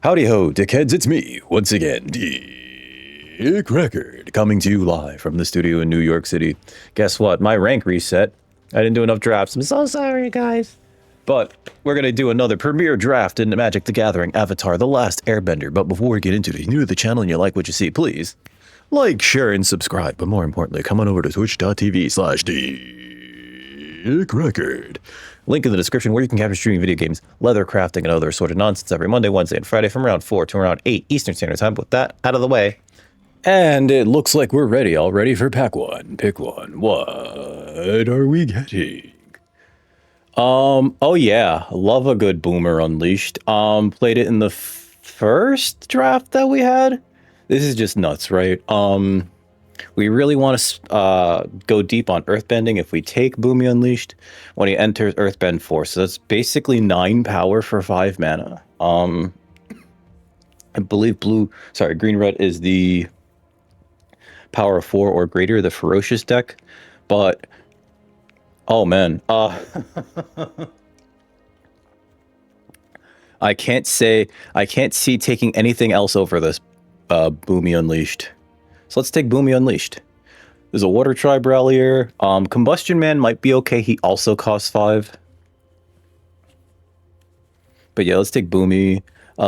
Howdy ho, dickheads, it's me, once again, Dick Record, coming to you live from the studio in New York City. Guess what? My rank reset. I didn't do enough drafts. I'm so sorry, guys. But we're going to do another premiere draft in Magic the Gathering Avatar, The Last Airbender. But before we get into it, if you're new to the channel and you like what you see, please like, share, and subscribe. But more importantly, come on over to twitch.tv/DickRecord. Link in the description where you can capture streaming video games, leather crafting, and other assorted nonsense every Monday, Wednesday, and Friday from around 4 to around 8 Eastern Standard Time. With that out of the way. And it looks like we're ready, all ready for pack one. Pick one. What are we getting? Oh yeah, love a good Boomer Unleashed. Played it in the first draft that we had. This is just nuts, right? We really want to go deep on Earthbending if we take Boomy Unleashed when he enters Earthbend 4. So that's basically 9 power for 5 mana. I believe green-red is the power of 4 or greater, the Ferocious deck. But, oh man. I can't see taking anything else over this Boomy Unleashed. So let's take Boomy Unleashed. There's a Water Tribe Rallier. Combustion Man might be okay. He also costs 5. But yeah, let's take Boomy.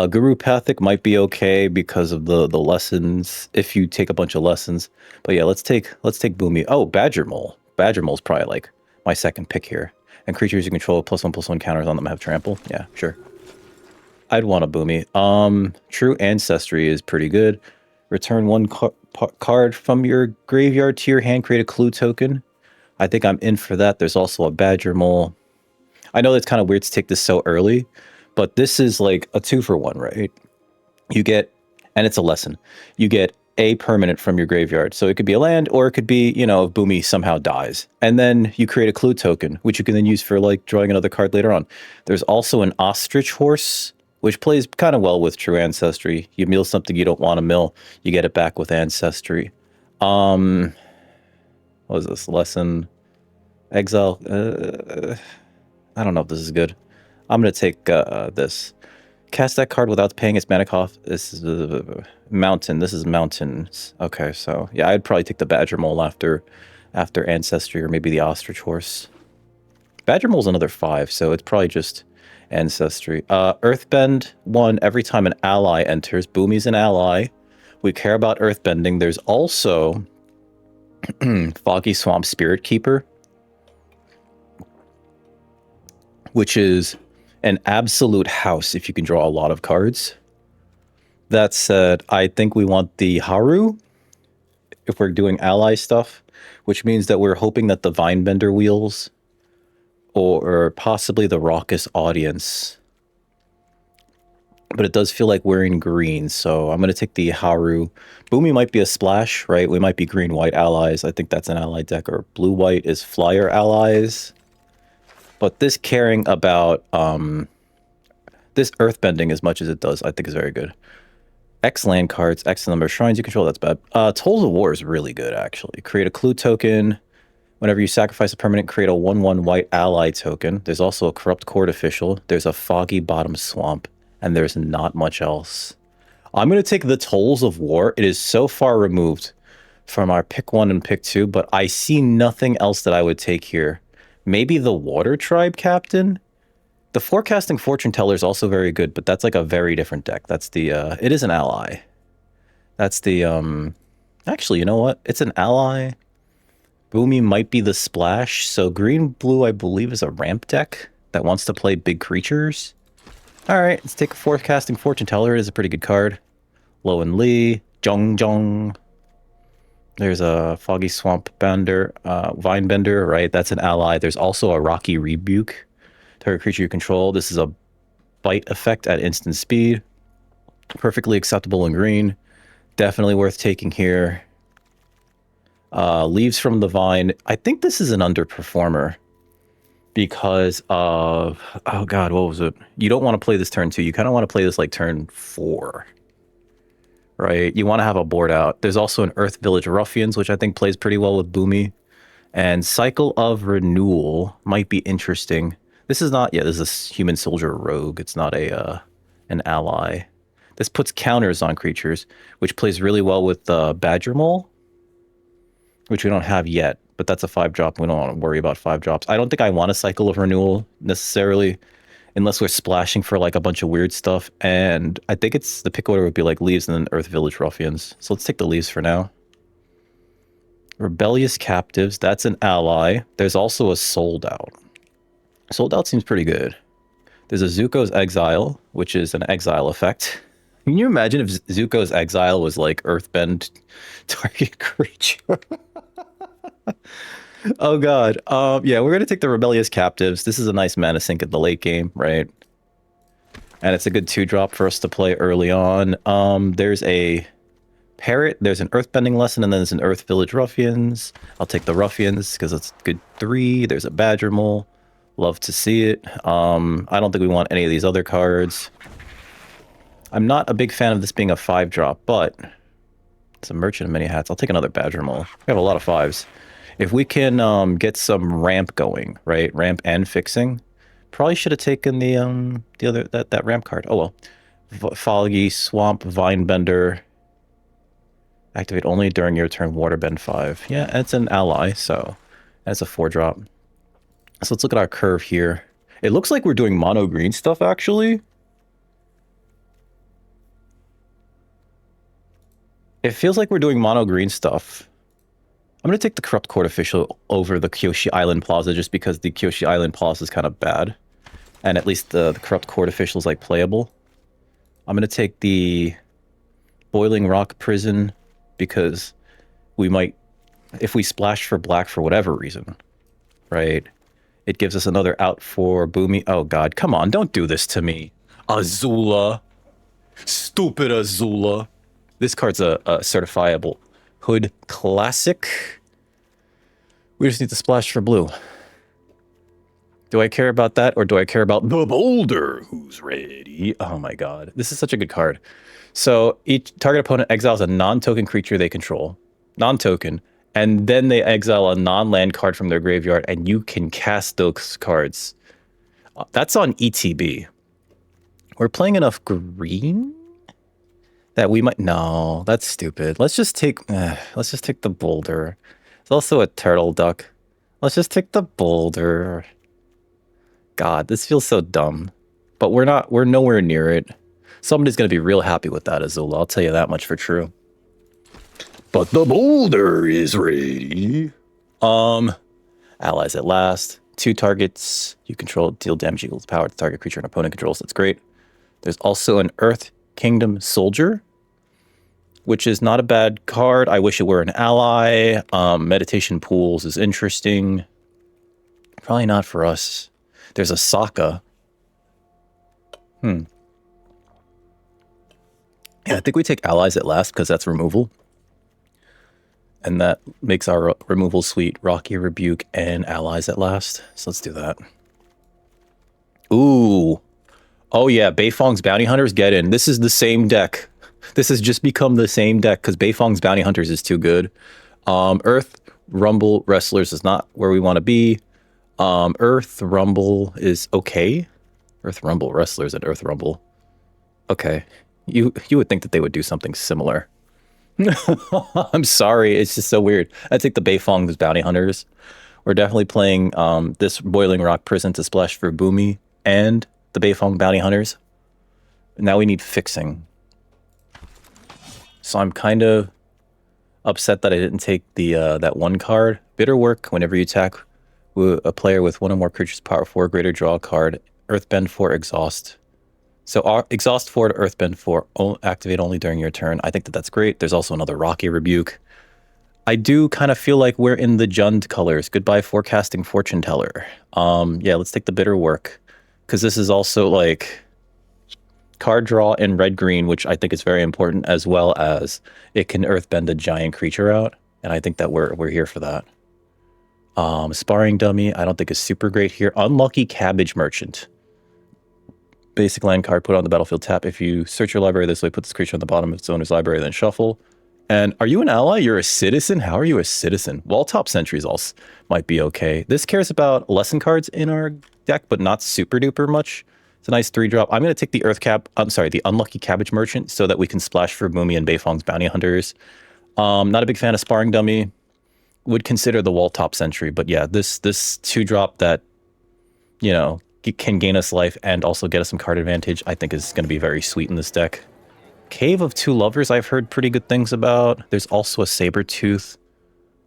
Guru Pathic might be okay because of the lessons, if you take a bunch of lessons. But yeah, let's take Boomy. Oh, Badger Mole. Badger Mole's probably like my second pick here. And creatures you control +1/+1 counters on them have trample. Yeah, sure. I'd want a Boomy. True Ancestry is pretty good. Return one card from your graveyard to your hand, create a clue token. I think I'm in for that. There's also a Badger Mole. I know that's kind of weird to take this so early, but this is like a 2-for-1, right? You get, and it's a lesson, you get a permanent from your graveyard. So it could be a land, or it could be, you know, if Boomy somehow dies. And then you create a clue token, which you can then use for like drawing another card later on. There's also an Ostrich Horse, which plays kind of well with True Ancestry. You mill something you don't want to mill, you get it back with Ancestry. What was this? Lesson? Exile? I don't know if this is good. I'm going to take this. Cast that card without paying its mana cost. This is Mountain. This is Mountains. Okay, so yeah, I'd probably take the Badger Mole after Ancestry, or maybe the Ostrich Horse. Badger Mole's another 5, so it's probably just Ancestry. Earthbend 1, every time an ally enters. Boomy's an ally. We care about Earthbending. There's also Foggy Swamp Spirit Keeper, which is an absolute house if you can draw a lot of cards. That said, I think we want the Haru if we're doing ally stuff, which means that we're hoping that the Vinebender wheels, or possibly the Raucous Audience. But it does feel like we're in green, so I'm going to take the Haru. Boomy might be a splash, right? We might be green-white allies. I think that's an ally deck. Or blue-white is flyer allies. But this caring about this earthbending as much as it does, I think is very good. X land cards, X number of shrines you control, that's bad. Tolls of War is really good, actually. Create a clue token. Whenever you sacrifice a permanent, create a 1/1 white ally token. There's also a Corrupt Court Official. There's a Foggy Bottom Swamp. And there's not much else. I'm going to take the Tolls of War. It is so far removed from our pick 1 and pick 2, but I see nothing else that I would take here. Maybe the Water Tribe Captain? The Forecasting Fortune Teller is also very good, but that's like a very different deck. That's the, it is an ally. That's the, actually, you know what? It's an ally. Boomy might be the splash. So green-blue, I believe, is a ramp deck that wants to play big creatures. All right, let's take a Forecasting Fortune Teller. It is a pretty good card. Lo and Lee, Jong. There's a Foggy Swamp Bender, Vinebender, right? That's an ally. There's also a Rocky Rebuke. Target creature you control. This is a bite effect at instant speed. Perfectly acceptable in green. Definitely worth taking here. Leaves from the Vine. I think this is an underperformer because of, oh god, what was it? You don't want to play this turn 2. You kind of want to play this like turn 4. Right? You want to have a board out. There's also an Earth Village Ruffians, which I think plays pretty well with Boomy. And Cycle of Renewal might be interesting. This is not, yeah, this is a Human Soldier Rogue. It's not a an ally. This puts counters on creatures, which plays really well with Badger Mole, which we don't have yet, but that's a 5-drop. We don't want to worry about 5-drops. I don't think I want a Cycle of Renewal necessarily, unless we're splashing for like a bunch of weird stuff. And I think it's the pick order would be like Leaves and then Earth Village Ruffians. So let's take the Leaves for now. Rebellious Captives, that's an ally. There's also a Sold Out. Sold Out seems pretty good. There's a Zuko's Exile, which is an exile effect. Can you imagine if Zuko's Exile was like Earthbend target creature? Oh god. Yeah, we're gonna take the Rebellious Captives. This is a nice mana sink at the late game, right? And it's a good 2-drop for us to play early on. There's a Parrot, there's an Earthbending Lesson, and then there's an Earth Village Ruffians. I'll take the Ruffians because it's a good 3. There's a Badger Mole. Love to see it. I don't think we want any of these other cards. I'm not a big fan of this being a 5-drop, but it's a Merchant of Many Hats. I'll take another Badger Mole. We have a lot of 5s. If we can get some ramp going, right? Ramp and fixing. Probably should have taken the other that ramp card. Oh well. Foggy Swamp Vinebender. Activate only during your turn. Waterbend 5. Yeah, it's an ally, so that's a 4-drop. So let's look at our curve here. It looks like we're doing mono green stuff actually. It feels like we're doing mono green stuff. I'm going to take the Corrupt Court Official over the Kyoshi Island Plaza just because the Kyoshi Island Plaza is kind of bad. And at least the Corrupt Court Official is like playable. I'm going to take the Boiling Rock Prison because we might, if we splash for black for whatever reason, right? It gives us another out for Bumi. Oh god, come on, don't do this to me. Azula. Stupid Azula. This card's a certifiable Hood Classic. We just need to splash for blue. Do I care about that, or do I care about the Boulder who's ready? Oh my god. This is such a good card. So each target opponent exiles a non-token creature they control. Non-token. And then they exile a non-land card from their graveyard, and you can cast those cards. That's on ETB. We're playing enough green that we might... No, that's stupid. Let's just take the Boulder. It's also a Turtle Duck. Let's just take the Boulder. God, this feels so dumb. But we're nowhere near it. Somebody's going to be real happy with that, Azula. I'll tell you that much for true. But the Boulder is ready. Allies at last. 2 targets. You control, deal damage equal to power to target creature an opponent controls. That's great. There's also an Earth Kingdom Soldier, which is not a bad card. I wish it were an ally. Meditation Pools is interesting. Probably not for us. There's a Sokka. Yeah, I think we take allies at last because that's removal. And that makes our removal suite Rocky Rebuke and allies at last. So let's do that. Ooh. Oh yeah, Beifong's Bounty Hunters, get in. This is the same deck. This has just become the same deck because Beifong's Bounty Hunters is too good. Earth Rumble Wrestlers is not where we want to be. Earth Rumble is okay. Earth Rumble Wrestlers and Earth Rumble. Okay. You would think that they would do something similar. I'm sorry, it's just so weird. I take the Beifong's Bounty Hunters. We're definitely playing this Boiling Rock Prison to splash for Bumi and the Beifong Bounty Hunters. Now we need fixing. So I'm kind of upset that I didn't take the that one card. Bitter Work, whenever you attack a player with 1 or more creatures power 4 or greater, draw a card. Earthbend 4, Exhaust. So exhaust 4 to Earthbend 4, activate only during your turn. I think that that's great. There's also another Rocky Rebuke. I do kind of feel like we're in the Jund colors. Goodbye Forecasting Fortune Teller. Yeah, let's take the Bitter Work. Because this is also like card draw in red-green, which I think is very important, as well as it can Earthbend a giant creature out. And I think that we're here for that. Sparring Dummy, I don't think is super great here. Unlucky Cabbage Merchant. Basic land card, put on the battlefield, tap. If you search your library this way, put this creature on the bottom of its owner's library, then shuffle. And are you an ally? You're a citizen? How are you a citizen? Well, top sentries also might be okay. This cares about lesson cards in our deck, but not super duper much. It's a nice 3-drop. I'm going to take the the Unlucky Cabbage Merchant so that we can splash for Boomy and Beifong's Bounty Hunters. Not a big fan of Sparring Dummy. Would consider the Wall Top Sentry, but yeah, this 2-drop that, you know, can gain us life and also get us some card advantage, I think is going to be very sweet in this deck. Cave of Two Lovers I've heard pretty good things about. There's also a Sabertooth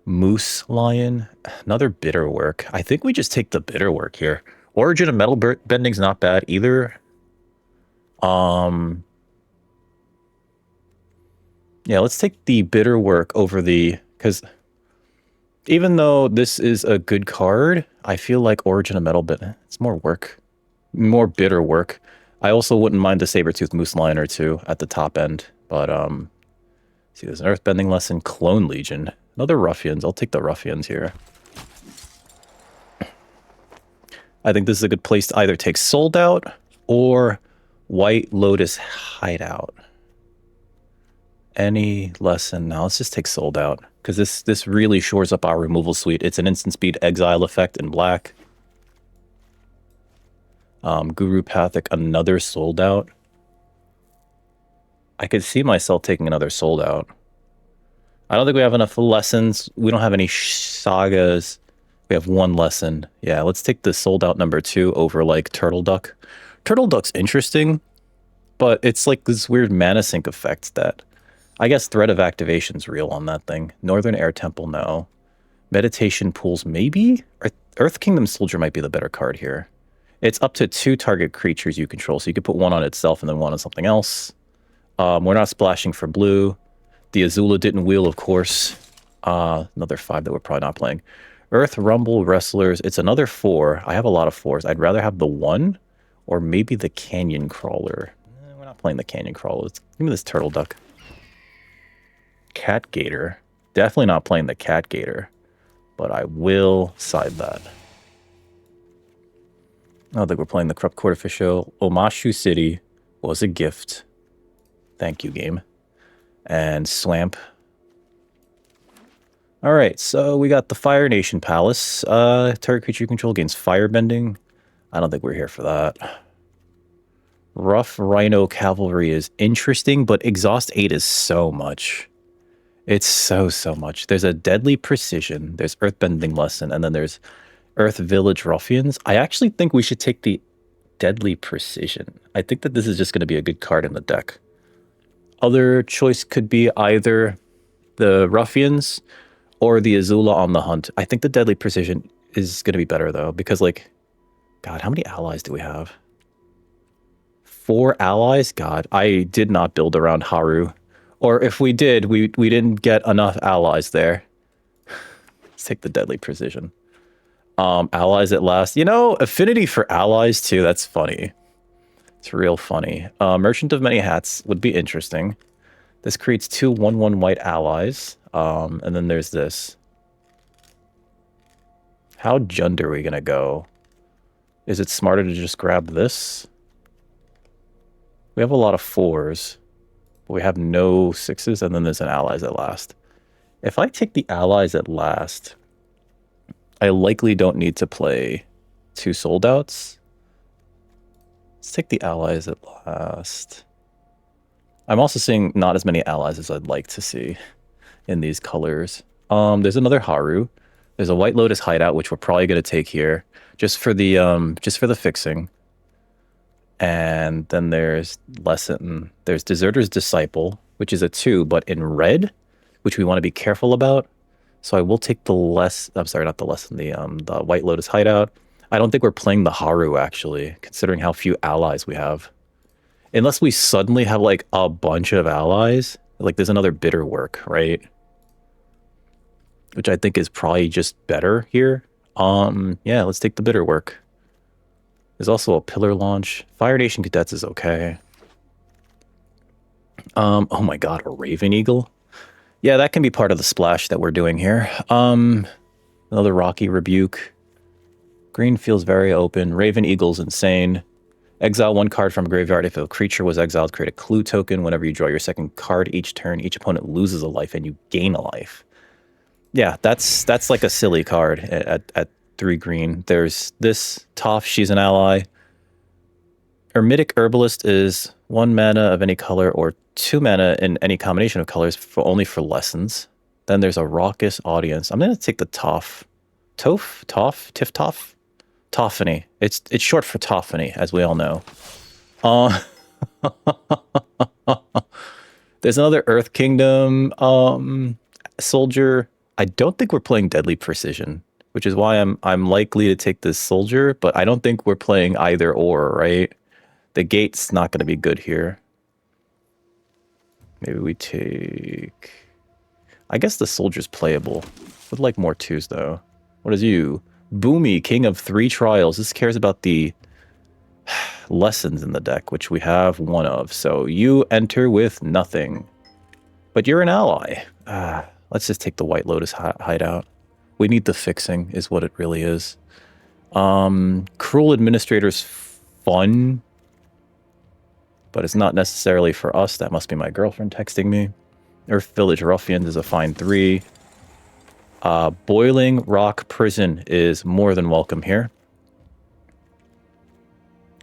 Moose Lion. Another Bitterwork. I think we just take the Bitterwork here. Origin of Metal Bending's not bad either. Yeah, let's take the Bitterwork over the... Because even though this is a good card, I feel like Origin of Metal Bending, it's more work. More bitter work. I also wouldn't mind the Sabertooth Moose Lion or two at the top end. But, see, there's an Earthbending Lesson, Clone Legion. Another Ruffians. I'll take the Ruffians here. I think this is a good place to either take Sold Out or White Lotus Hideout. Any lesson? No, let's just take Sold Out. Because this really shores up our removal suite. It's an instant speed exile effect in black. Guru Pathic, another Sold Out. I could see myself taking another Sold Out. I don't think we have enough lessons. We don't have any sagas. We have one lesson. Yeah, let's take the Sold Out number 2 over like Turtle Duck. Turtle Duck's interesting, but it's like this weird mana sink effect that I guess Threat of Activation's real on that thing. Northern Air Temple, no. Meditation Pools, maybe? Earth Kingdom Soldier might be the better card here. It's up to 2 target creatures you control, so you could put one on itself and then one on something else. We're not splashing for blue. The Azula didn't wheel, of course. Another 5 that we're probably not playing. Earth Rumble Wrestlers. It's another 4. I have a lot of 4s. I'd rather have the 1 or maybe the Canyon Crawler. We're not playing the Canyon Crawler. Give me this Turtle Duck. Cat Gator. Definitely not playing the Cat Gator, but I will side that. I don't think we're playing the Corrupt Court Official. Omashu City was a gift. Thank you, game. And Swamp. Alright, so we got the Fire Nation Palace. Target creature you control gains Firebending. I don't think we're here for that. Rough Rhino Cavalry is interesting, but Exhaust 8 is so much. It's so much. There's a Deadly Precision, there's Earthbending Lesson, and then there's Earth Village Ruffians. I actually think we should take the Deadly Precision. I think that this is just going to be a good card in the deck. Other choice could be either the Ruffians or the Azula on the Hunt. I think the Deadly Precision is going to be better, though, because, like, God, how many allies do we have? 4 allies? God, I did not build around Haru. Or if we did, we didn't get enough allies there. Let's take the Deadly Precision. Allies at last. You know, affinity for allies, too. That's funny. It's real funny. Merchant of Many Hats would be interesting. This creates 2 1/1 white allies. And then there's this. How Jund are we going to go? Is it smarter to just grab this? We have a lot of 4s. But we have no 6s, and then there's an allies at last. If I take the allies at last, I likely don't need to play 2 Sold Outs. Let's take the allies at last. I'm also seeing not as many allies as I'd like to see in these colors. There's another Haru. There's a White Lotus Hideout, which we're probably going to take here, just for the fixing. And then there's Lesson. There's Deserter's Disciple, which is a 2, but in red, which we want to be careful about. So I will take the I'm sorry, not the Lesson, the White Lotus Hideout. I don't think we're playing the Haru, actually, considering how few allies we have. Unless we suddenly have, like, a bunch of allies. Like, there's another Bitterwork, right? Which I think is probably just better here. Yeah, let's take the Bitterwork. There's also a Pillar Launch. Fire Nation Cadets is okay. Oh my god, a Raven Eagle? Yeah, that can be part of the splash that we're doing here. Another Rocky Rebuke. Green feels very open. Raven Eagle's insane. Exile 1 card from a graveyard. If a creature was exiled, create a clue token. Whenever you draw your second card each turn, each opponent loses a life and you gain a life. Yeah, that's like a silly card at 3 green. There's this Toph, she's an ally. Hermetic Herbalist is 1 mana of any color or 2 mana in any combination of colors for only for lessons. Then there's a Raucous Audience. I'm going to take the Toff. Tiff-Toff? Tophany. It's short for Tophany, as we all know. There's another Earth Kingdom soldier. I don't think we're playing Deadly Precision, which is why I'm likely to take this soldier, but I don't think we're playing either or, right? The gate's not going to be good here. Maybe we take... I guess the soldier's playable. Would like more 2s, though. What is you? Boomy, King of 3 Trials. This cares about the lessons in the deck, which we have 1 of. So you enter with nothing. But you're an ally. Let's just take the White Lotus hideout. We need the fixing, is what it really is. Cruel Administrator's fun, but it's not necessarily for us. That must be my girlfriend texting me. Earth Village Ruffians is a fine 3. Boiling Rock Prison is more than welcome here.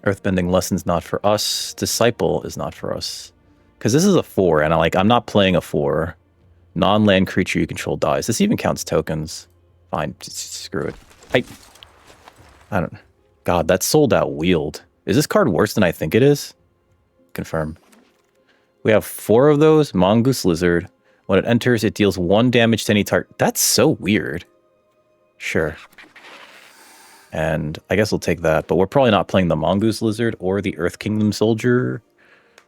Earthbending Lessons not for us. Disciple is not for us. Because this is a 4, and I'm not playing a 4. Non-land creature you control dies. This even counts tokens. Fine, just screw it. I don't... God, that sold out Wield. Is this card worse than I think it is? Confirm. We have 4 of those. Mongoose Lizard. When it enters, it deals 1 damage to any target. That's so weird. Sure. And I guess we'll take that. But we're probably not playing the Mongoose Lizard or the Earth Kingdom Soldier.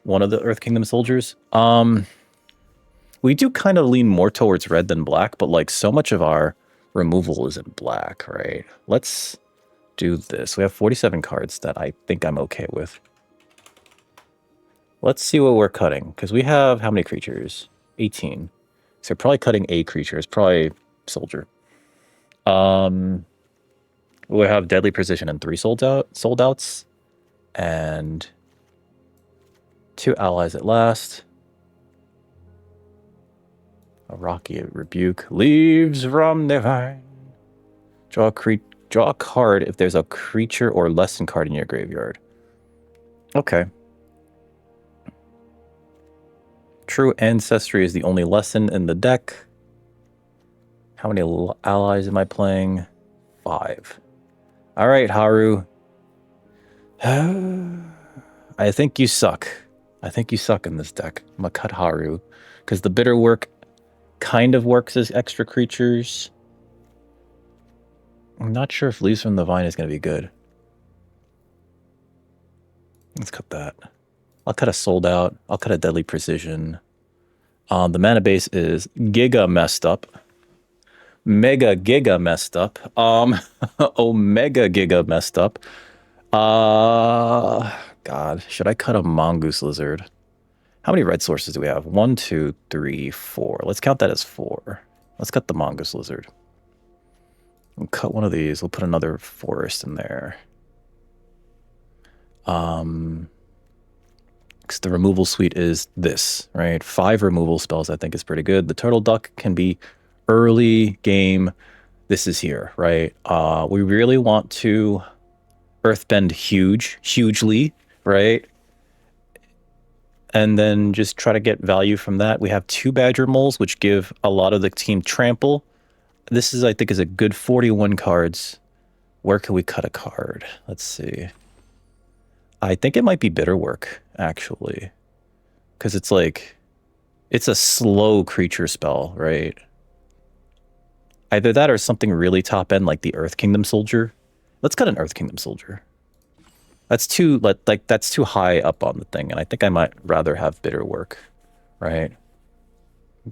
One of the Earth Kingdom Soldiers. We do kind of lean more towards red than black, but like so much of our removal is in black, right? Let's do this. We have 47 cards that I think I'm okay with. Let's see what we're cutting, because we have how many creatures? 18. So probably cutting a creature is probably soldier. We have Deadly Precision and 3 sold outs, and 2 allies at last. A Rocky Rebuke. Leaves from the vine. Draw a card if there's a creature or lesson card in your graveyard. Okay. True Ancestry is the only lesson in the deck. How many allies am I playing? 5. All right, Haru. I think you suck. I think you suck in this deck. I'm going to cut Haru. Because the Bitter Work kind of works as extra creatures. I'm not sure if Leaves from the Vine is going to be good. Let's cut that. I'll cut a Sold Out. I'll cut a Deadly Precision. The mana base is giga messed up. Mega giga messed up. Omega giga messed up. God, should I cut a Mongoose Lizard? How many red sources do we have? 1, 2, 3, 4. Let's count that as 4. Let's cut the Mongoose Lizard. We'll cut one of these. We'll put another forest in there. Because the removal suite is this, right? 5 removal spells I think is pretty good. The Turtle Duck can be early game. This is here, right? We really want to Earthbend hugely, right? And then just try to get value from that. We have 2 Badger Moles, which give a lot of the team trample. This is, I think, is a good 41 cards. Where can we cut a card? Let's see. I think it might be Bitter Work, actually. Because it's like, it's a slow creature spell, right? Either that or something really top end like the Earth Kingdom Soldier. Let's cut an Earth Kingdom Soldier. That's too that's too high up on the thing, and I think I might rather have Bitter Work, right?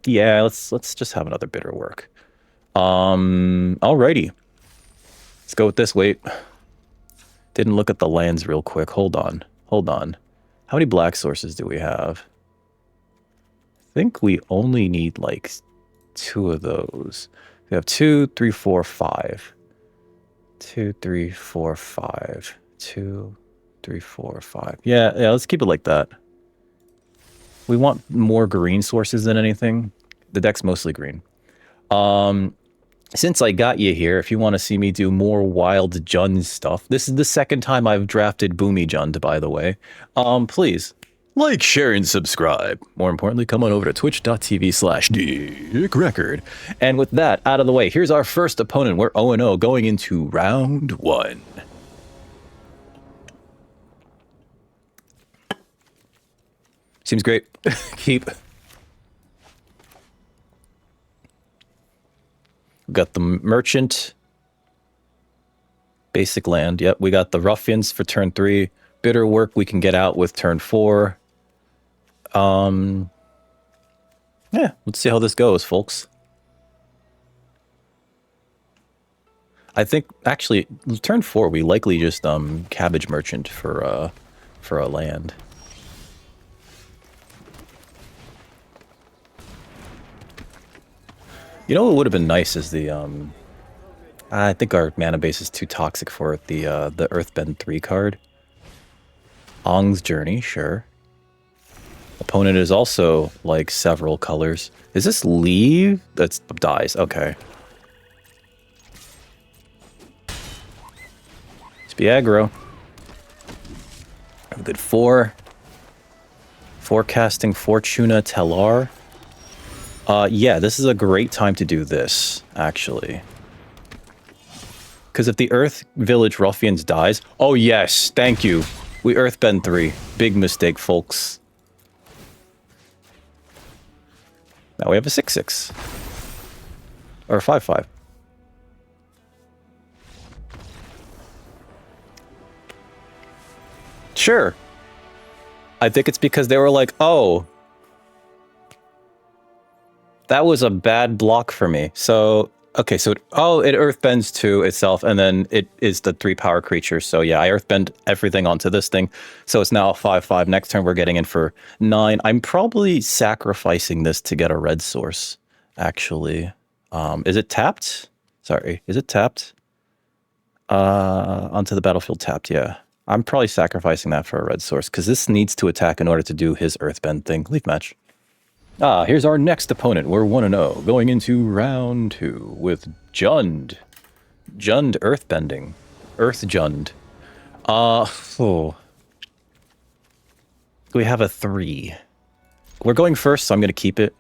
Yeah, let's just have another Bitter Work. Alrighty. Let's go with this. Wait. Didn't look at the lands real quick. Hold on. How many black sources do we have? I think we only need like 2 of those. We have 2, 3, 4, 5. 2, 3, 4, 5. 2, 3, 4, 5. Yeah, let's keep it like that. We want more green sources than anything. The deck's mostly green. since I got you here, if you want to see me do more wild Jund stuff, this is the second time I've drafted BUMI-JUND, by the way. Please like, share, and subscribe. More importantly, come on over to twitch.tv/DickRecord. And with that out of the way, here's our first opponent. We're 0-0 going into round 1. Seems great. Keep. We got the merchant. Basic land. Yep, we got the ruffians for turn 3. Bitter work we can get out with turn 4. Yeah, let's see how this goes, folks. I think actually turn 4 we likely just cabbage merchant for a land. You know what would have been nice is the I think our mana base is too toxic for it. The Earthbend 3 card. Aang's Journey, sure. Opponent is also like several colors. Is this leave? That's dies. Okay. Let's be aggro. Have a good 4. Forecasting Fortuna Tellar. Yeah, this is a great time to do this, actually. Because if the Earth Village Ruffians dies... Oh, yes, thank you. We Earthbend 3. Big mistake, folks. Now we have a 6-6. Or a 5-5. Sure. I think it's because they were like, oh... That was a bad block for me. So, okay, so, it Earthbends to itself, and then it is the 3 power creature. So, yeah, I Earthbend everything onto this thing. So it's now a 5-5. Next turn, we're getting in for 9. I'm probably sacrificing this to get a red source, actually. Is it tapped? Sorry, is it tapped? Onto the battlefield tapped, yeah. I'm probably sacrificing that for a red source, because this needs to attack in order to do his Earthbend thing. Leaf match. Here's our next opponent. We're 1-0, going into round 2 with Jund. Jund Earthbending. Earth-Jund. We have a 3. We're going first, so I'm going to keep it.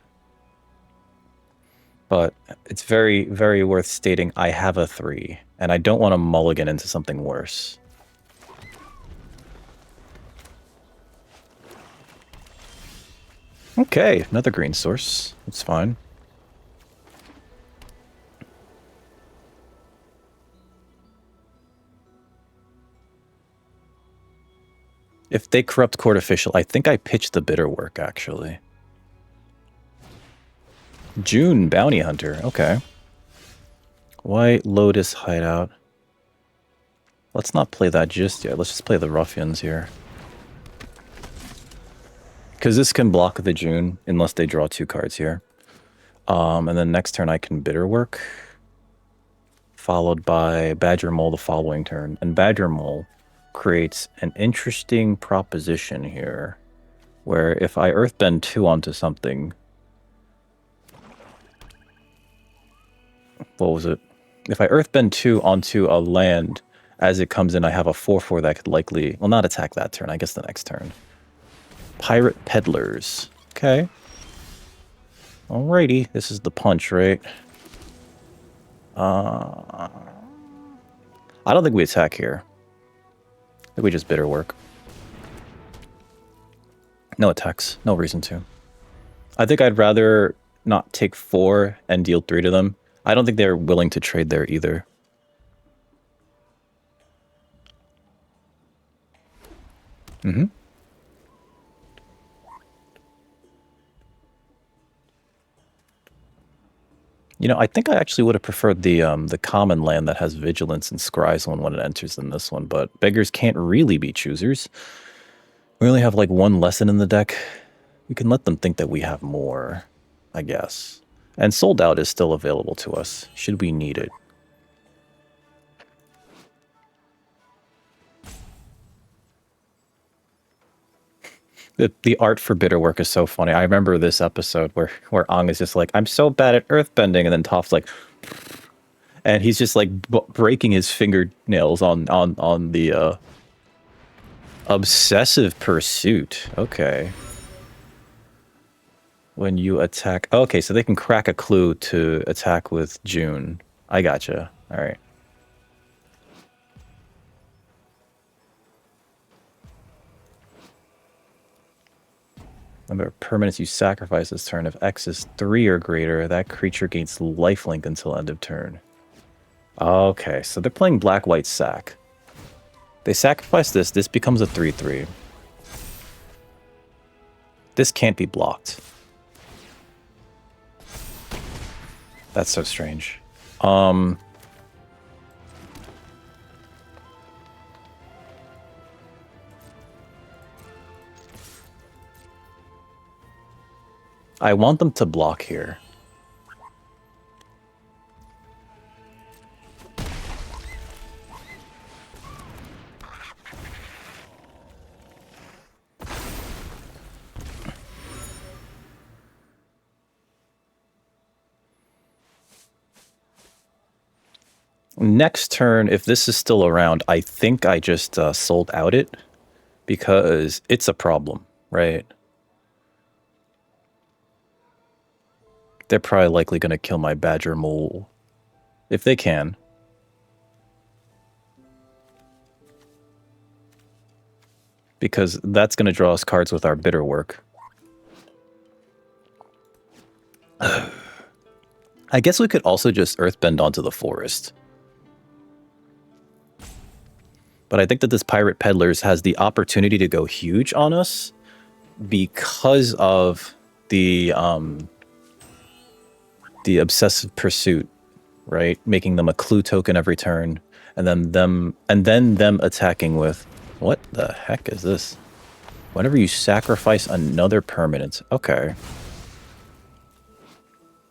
But it's very, very worth stating I have a 3, and I don't want to mulligan into something worse. Okay, another green source. That's fine. If they corrupt court official, I think I pitched the bitter work, actually. June Bounty Hunter, okay. White Lotus Hideout. Let's not play that just yet. Let's just play the Ruffians here. Because this can block the June, unless they draw 2 cards here. And then next turn I can bitter work. Followed by Badger Mole the following turn. And Badger Mole creates an interesting proposition here. Where if I Earthbend 2 onto something... What was it? If I Earthbend 2 onto a land, as it comes in, I have a 4-4 that could likely... Well, not attack that turn, I guess the next turn. Pirate Peddlers. Okay. Alrighty. This is the punch, right? I don't think we attack here. I think we just bitter work. No attacks. No reason to. I think I'd rather not take 4 and deal 3 to them. I don't think they're willing to trade there either. Mm-hmm. You know, I think I actually would have preferred the common land that has vigilance and scries when it enters than this one, but beggars can't really be choosers. We only have like 1 lesson in the deck. We can let them think that we have more, I guess. And Sold Out is still available to us, should we need it. The art for bitter work is so funny. I remember this episode where Aang is just like, I'm so bad at earthbending, and then Toph's like, And he's just like breaking his fingernails on the obsessive pursuit. Okay. When you attack, okay, so they can crack a clue to attack with June. I gotcha. All right. Number of permanents you sacrifice this turn. If X is 3 or greater, that creature gains lifelink until end of turn. Okay, so they're playing black-white sack. They sacrifice this. This becomes a 3/3. This can't be blocked. That's so strange. I want them to block here. Next turn, if this is still around, I think I just sold out it because it's a problem, right? They're probably likely going to kill my Badger Mole if they can. Because that's going to draw us cards with our bitter work. I guess we could also just Earthbend onto the forest. But I think that this Pirate Peddlers has the opportunity to go huge on us because of the obsessive pursuit, right? Making them a clue token every turn, and then them attacking with, what the heck is this? Whenever you sacrifice another permanent, okay.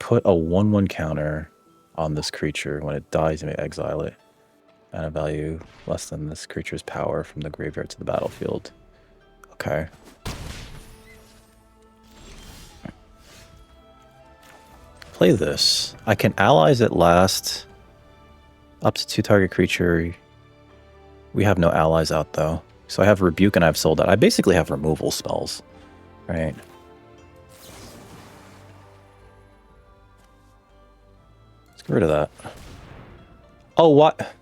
Put a 1/1 counter on this creature. When it dies, you may exile it. And a value less than this creature's power from the graveyard to the battlefield. Okay. Play this. I can allies at last. Up to 2 target creature. We have no allies out though. So I have Rebuke and I have Sold Out. I basically have removal spells. Right. Let's get rid of that. Oh, what?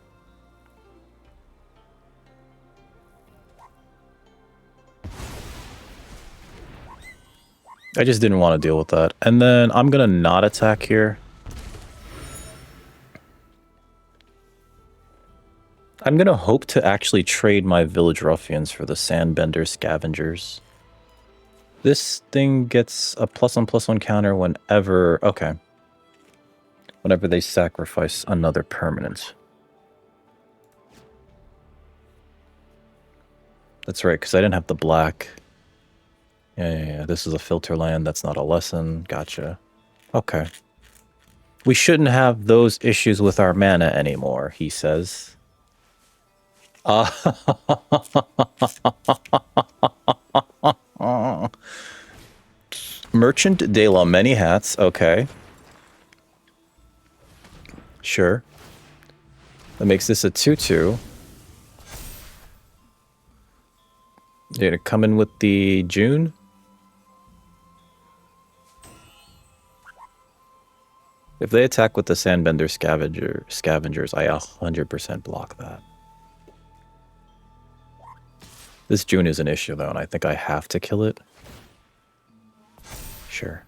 I just didn't want to deal with that. And then I'm going to not attack here. I'm going to hope to actually trade my Village Ruffians for the Sandbender Scavengers. This thing gets a +1/+1 counter whenever... Okay. Whenever they sacrifice another permanent. That's right, because I didn't have the black... Yeah. This is a filter land. That's not a lesson. Gotcha. Okay. We shouldn't have those issues with our mana anymore, he says. Merchant de la Many Hats. Okay. Sure. That makes this a 2/2. You're gonna come in with the June? If they attack with the Sandbender Scavengers, I 100% block that. This June is an issue, though, and I think I have to kill it. Sure.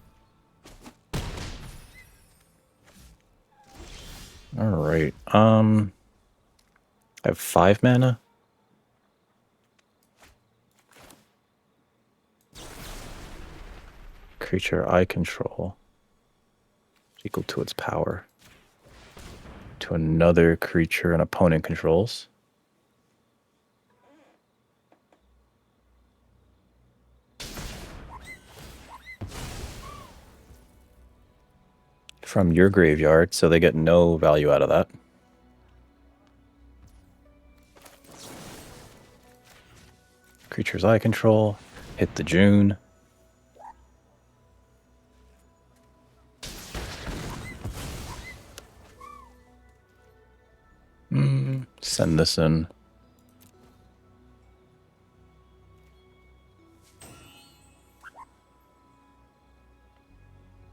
Alright, I have 5 mana. Creature I control equal to its power to another creature an opponent controls. From your graveyard, so they get no value out of that. Creatures I control, hit the June. Send this in.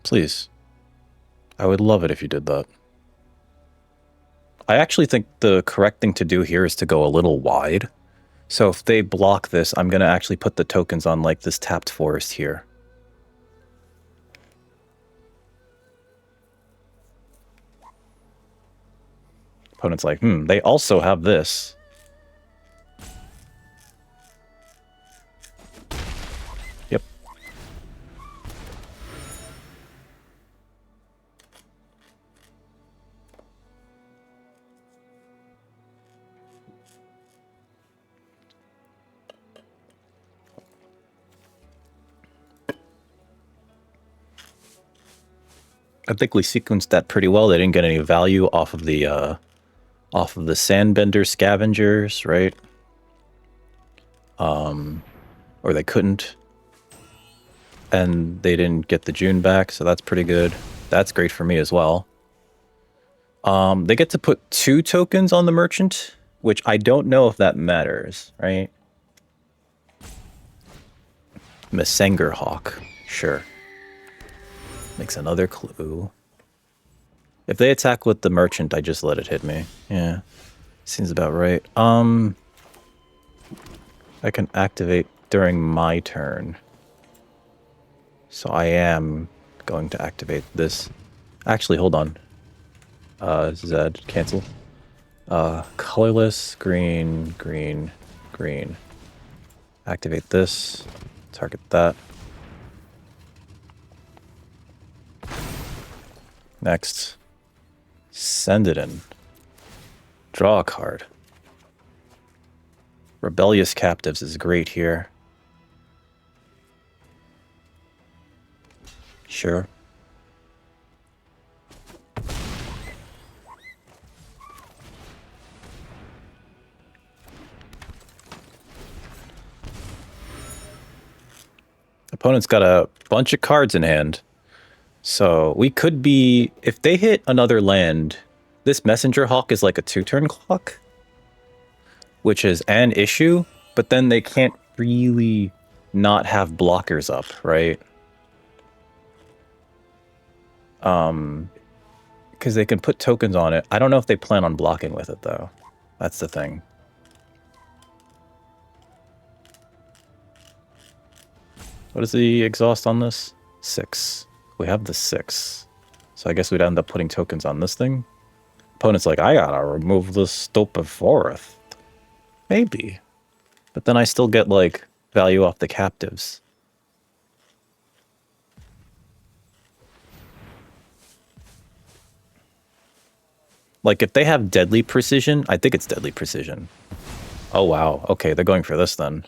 Please. I would love it if you did that. I actually think the correct thing to do here is to go a little wide. So if they block this, I'm going to actually put the tokens on like this tapped forest here. Opponent's like, they also have this. Yep. I think we sequenced that pretty well. They didn't get any value off of the Sandbender scavengers, right? Or they couldn't. And they didn't get the June back, so that's pretty good. That's great for me as well. They get to put 2 tokens on the merchant, which I don't know if that matters, right? Messenger Hawk, sure. Makes another clue. If they attack with the merchant, I just let it hit me. Yeah, seems about right. I can activate during my turn. So I am going to activate this. Actually, hold on. Zed, cancel. Colorless, green, green, green. Activate this. Target that. Next. Send it in. Draw a card. Rebellious Captives is great here. Sure. Opponent's got a bunch of cards in hand. So we could be, if they hit another land, this Messenger Hawk is like a 2-turn clock, which is an issue, but then they can't really not have blockers up, right? Because they can put tokens on it. I don't know if they plan on blocking with it, though. That's the thing. What is the exhaust on this? 6. We have the 6. So I guess we'd end up putting tokens on this thing. Opponent's like, I gotta remove this stupid forest. Maybe. But then I still get, like, value off the captives. Like, if they have Deadly Precision, I think it's Deadly Precision. Oh, wow. Okay, they're going for this, then.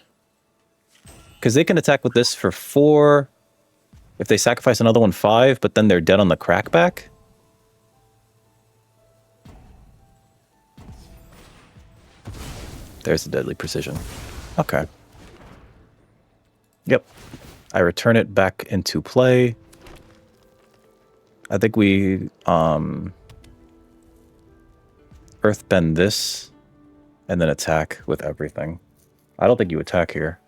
Because they can attack with this for 4. If they sacrifice another one, 5, but then they're dead on the crackback. There's the Deadly Precision. Okay. Yep. I return it back into play. I think we Earthbend this and then attack with everything. I don't think you attack here.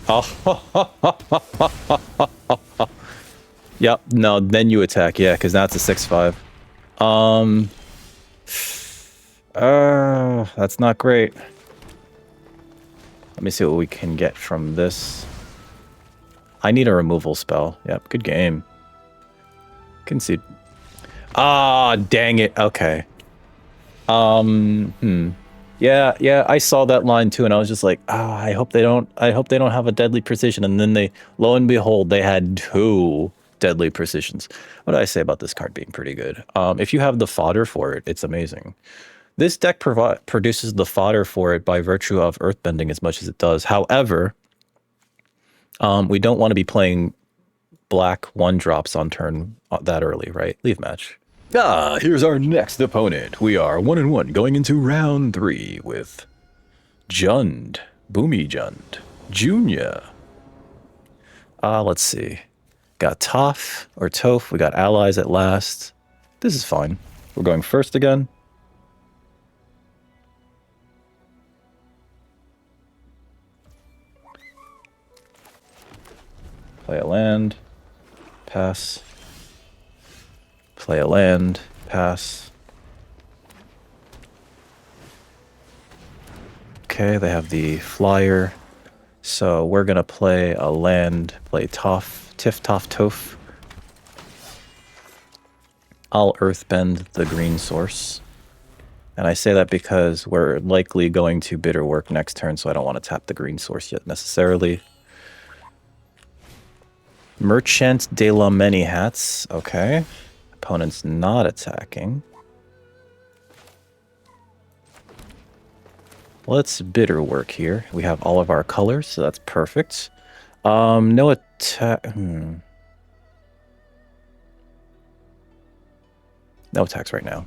Oh, yep. No, then you attack. Yeah, because now it's a 6/5. That's not great. Let me see what we can get from this. I need a removal spell. Yep, good game. Concede. Ah, dang it. Okay. Yeah, I saw that line too, and I was just like, I hope they don't have a Deadly Precision. And then lo and behold, they had 2 Deadly Precisions. What did I say about this card being pretty good? If you have the fodder for it, it's amazing. This deck produces the fodder for it by virtue of earthbending as much as it does. However, we don't want to be playing black 1-drops on turn that early, right? Leave match. Here's our next opponent. We are 1-1 going into round 3 with Jund, BUMI-JUND, Junior. Let's see. Got Toph or Toph. We got allies at last. This is fine. We're going first again. Play a land. Pass. Play a land. Pass. Okay, they have the flyer. So we're going to play a land, play Tiff Toff Toph. I'll earthbend the green source. And I say that because we're likely going to bitter work next turn, so I don't want to tap the green source yet necessarily. Merchant de la Many Hats. Okay. Opponent's not attacking. Let's bitter work here. We have all of our colors, so that's perfect. No attack. No attacks right now.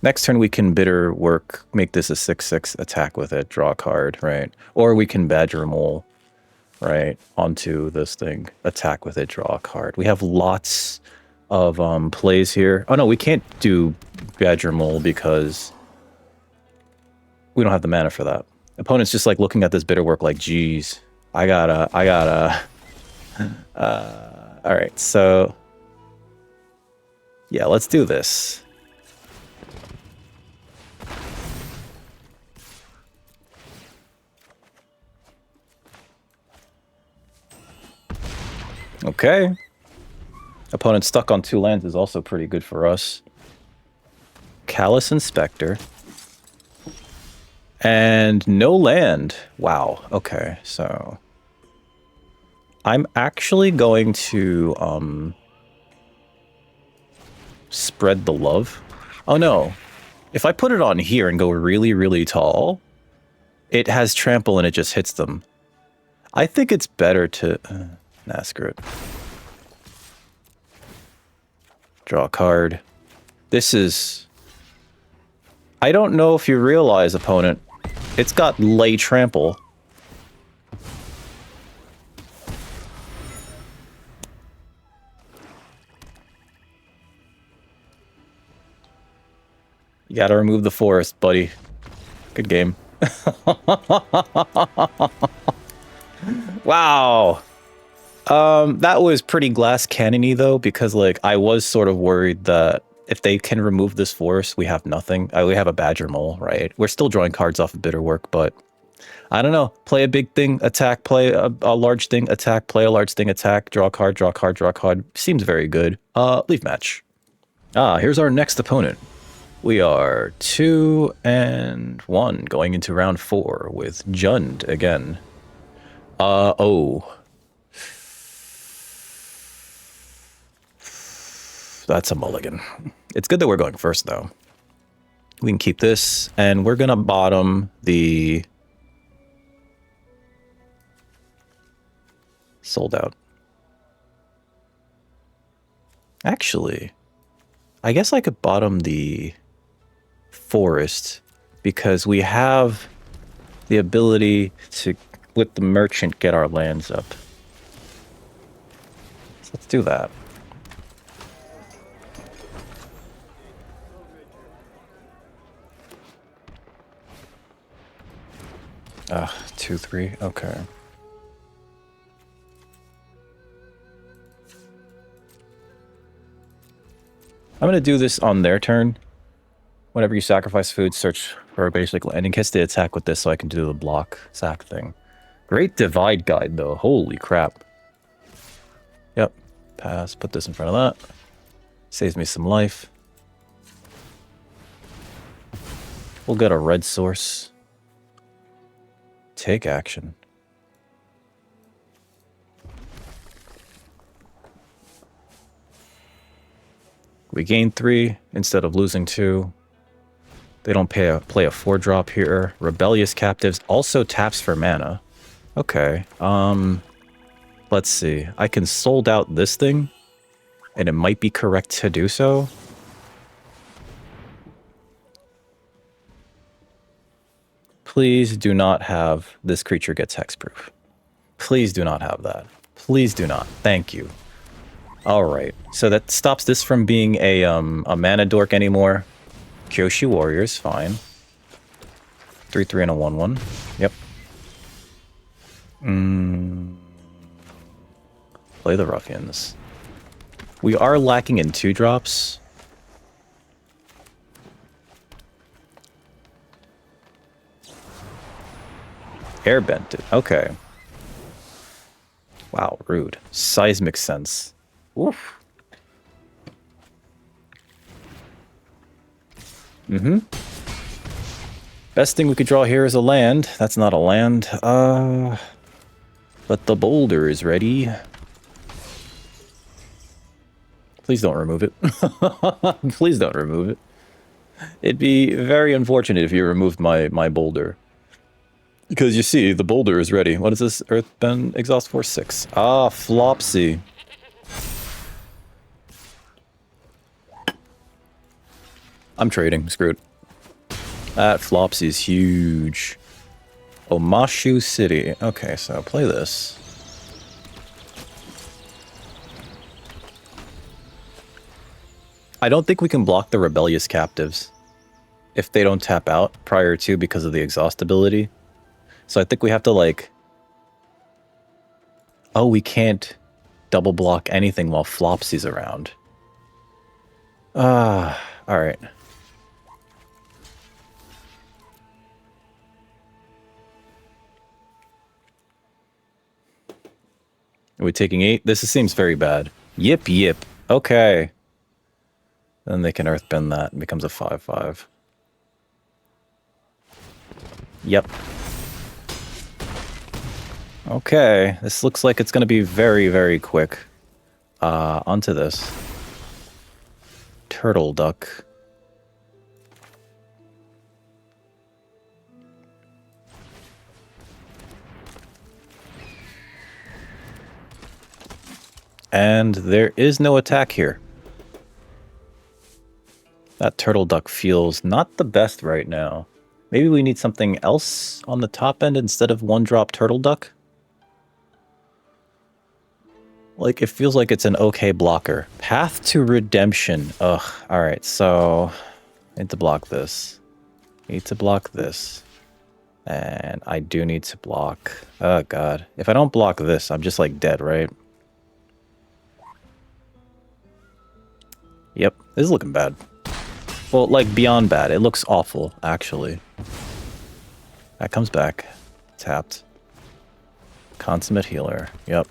Next turn we can bitter work, make this a 6/6 attack with it, draw a card, right? Or we can Badger Mole, right, onto this thing, attack with it, draw a card. We have lots of plays here. Oh no, we can't do Badger Mole because we don't have the mana for that. Opponent's just like looking at this bitter work like, geez, I gotta. All right, so yeah, let's do this. Okay. Opponent stuck on 2 lands is also pretty good for us. Callous Inspector. And no land. Wow. Okay, so I'm actually going to spread the love. Oh no. If I put it on here and go really, really tall, it has trample and it just hits them. I think it's better to... nah, screw it. Draw a card. This is... I don't know if you realize, opponent, it's got lay trample. You gotta remove the forest, buddy. Good game. Wow. That was pretty glass cannon-y though, because like I was sort of worried that if they can remove this forest, we have nothing. We have a Badger Mole, right? We're still drawing cards off of bitter work, but I don't know. Play a big thing, attack, play a large thing, attack, play a large thing, attack, draw a card, draw a card, draw a card. Seems very good. Leave match. Here's our next opponent. We are 2-1 going into round 4 with Jund again. Oh. That's a mulligan. It's good that we're going first, though. We can keep this, and we're going to bottom the... Sold out. Actually, I guess I could bottom the forest, because we have the ability to, with the merchant, get our lands up. So let's do that. 2-3, okay. I'm going to do this on their turn. Whenever you sacrifice food, search for a basic landing. Hits the attack with this so I can do the block sack thing. Great divide guide, though. Holy crap. Yep. Pass. Put this in front of that. Saves me some life. We'll get a red source. Take action. We gain 3 instead of losing 2. They don't play a 4-drop here. Rebellious Captives also taps for mana. Okay. Let's see. I can sold out this thing, and it might be correct to do so. Please do not have this creature gets hexproof. Please do not have that. Please do not. Thank you. All right, so that stops this from being a mana dork anymore. Kyoshi Warriors, fine. 3/3 and a 1/1. Yep. Play the Ruffians. We are lacking in 2-drops. Airbended. Okay. Wow, rude. Seismic Sense. Oof. Best thing we could draw here is a land. That's not a land. But the boulder is ready. Please don't remove it. Please don't remove it. It'd be very unfortunate if you removed my boulder. Because you see, the boulder is ready. What is this? Earthbend Exhaust Force 6. Ah, Flopsy. I'm trading. Screwed. That Flopsy is huge. Omashu City. Okay, so play this. I don't think we can block the Rebellious Captives if they don't tap out prior to because of the exhaust ability. So I think we have to, like... Oh, we can't double block anything while Flopsy's around. Alright. Are we taking 8? This seems very bad. Yip, yip. Okay. Then they can Earthbend that. It becomes a 5/5. Yep. Okay, this looks like it's going to be very, very quick. Onto this. Turtle Duck. And there is no attack here. That Turtle Duck feels not the best right now. Maybe we need something else on the top end instead of 1-drop Turtle Duck? Like, it feels like it's an okay blocker. Path to Redemption. Ugh. Alright, so... I need to block this. Need to block this. And I do need to block... Oh, God. If I don't block this, I'm just, like, dead, right? Yep. This is looking bad. Well, like, beyond bad. It looks awful, actually. That comes back. Tapped. Consummate Healer. Yep.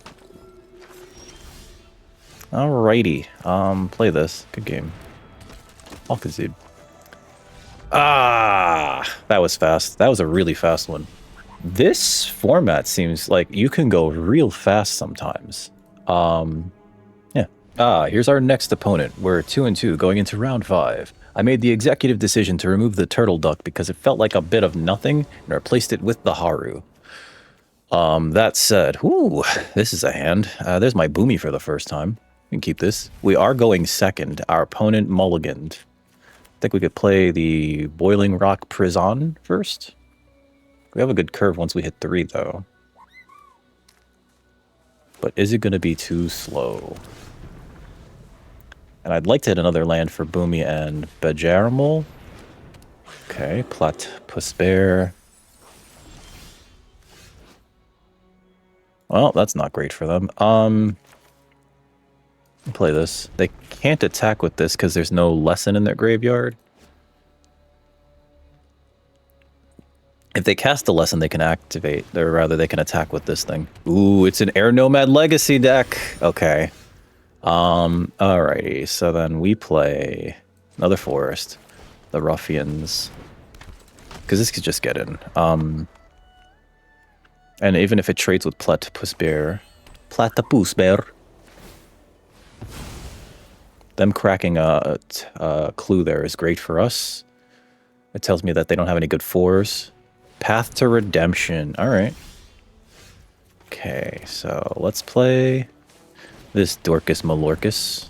Alrighty. Play this. Good game. I'll concede. Ah! That was fast. That was a really fast one. This format seems like you can go real fast sometimes. Yeah. Here's our next opponent. We're 2-2 going into round 5. I made the executive decision to remove the Turtle Duck because it felt like a bit of nothing and replaced it with the Haru. That said, whoo, this is a hand. There's my Boomy for the first time. We can keep this. We are going second. Our opponent mulliganed. I think we could play the Boiling Rock Prison first. We have a good curve once we hit 3, though. But is it going to be too slow? And I'd like to hit another land for Boomy and Bejarmol. Okay, Platypus Bear. Well, that's not great for them. Play this. They can't attack with this because there's no lesson in their graveyard. If they cast a lesson, they can activate, or rather, they can attack with this thing. Ooh, it's an Air Nomad Legacy deck. Okay. Alrighty. So then we play another forest, the Ruffians, because this could just get in. And even if it trades with Platypus Bear, them cracking a clue there is great for us. It tells me that they don't have any good 4s. Path to Redemption. All right. Okay, so let's play this Dorcas Malorcas.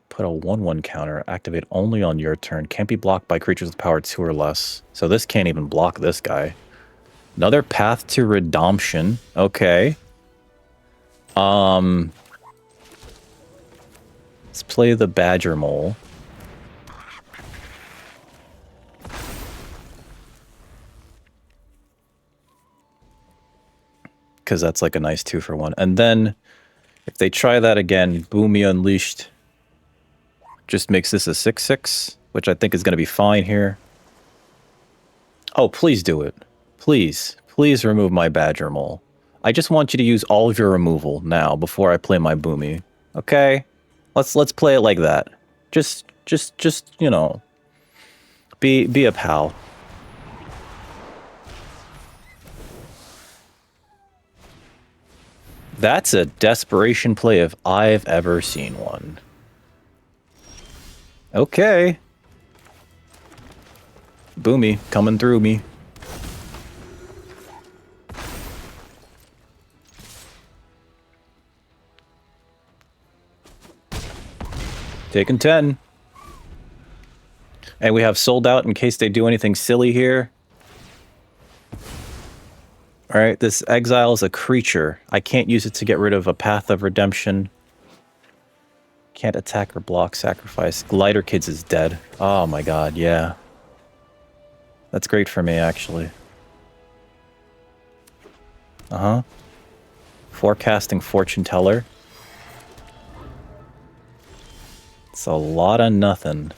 Put a 1/1 counter. Activate only on your turn. Can't be blocked by creatures with power 2 or less. So this can't even block this guy. Another path to redemption. Okay. Let's play the Badger Mole. Because that's like a nice 2-for-1. And then, if they try that again, Boomy Unleashed just makes this a 6/6, which I think is going to be fine here. Oh, please do it. Please. Please remove my Badger Mole. I just want you to use all of your removal now before I play my Boomy. Okay? Let's play it like that. Just you know, be a pal. That's a desperation play if I've ever seen one. Okay. Boomy, coming through me. Taking 10. And we have sold out in case they do anything silly here. Alright, this exile is a creature. I can't use it to get rid of a Path of Redemption. Can't attack or block, sacrifice. Glider Kids is dead. Oh my god, yeah. That's great for me, actually. Uh-huh. Forecasting Fortune Teller. It's a lot of nothing.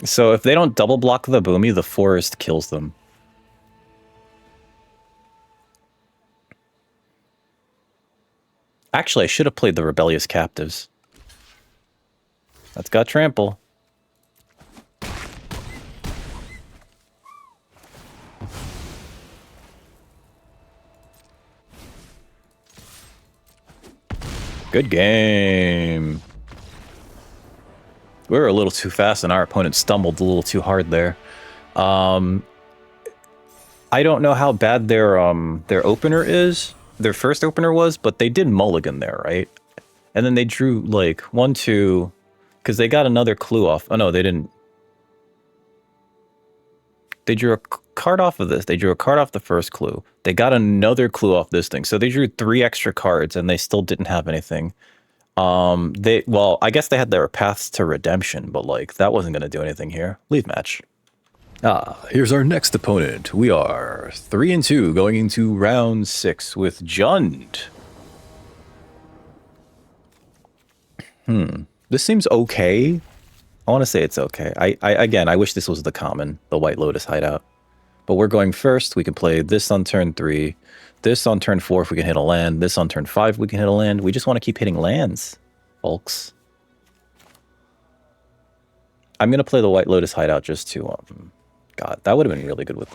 So if they don't double block the Boomy, the forest kills them. Actually, I should have played the Rebellious Captives. That's got trample. Good game. We were a little too fast and our opponent stumbled a little too hard there. I don't know how bad their opener is. Their first opener was, but they did mulligan there, right? And then they drew like 1, 2, because they got another clue off. Oh no, they didn't. They drew a card off of this. They drew a card off the first clue. They got another clue off this thing. So they drew 3 extra cards and they still didn't have anything. Well, I guess they had their paths to redemption, but like that wasn't going to do anything here. Leave match. Here's our next opponent. We are 3-2 going into round 6 with Jund. This seems okay. I want to say it's okay. Again, I wish this was the common, the White Lotus hideout. But we're going first. We can play this on turn 3. This on turn 4 if we can hit a land. This on turn 5 we can hit a land. We just want to keep hitting lands, folks. I'm going to play the White Lotus hideout just to... God, that would have been really good with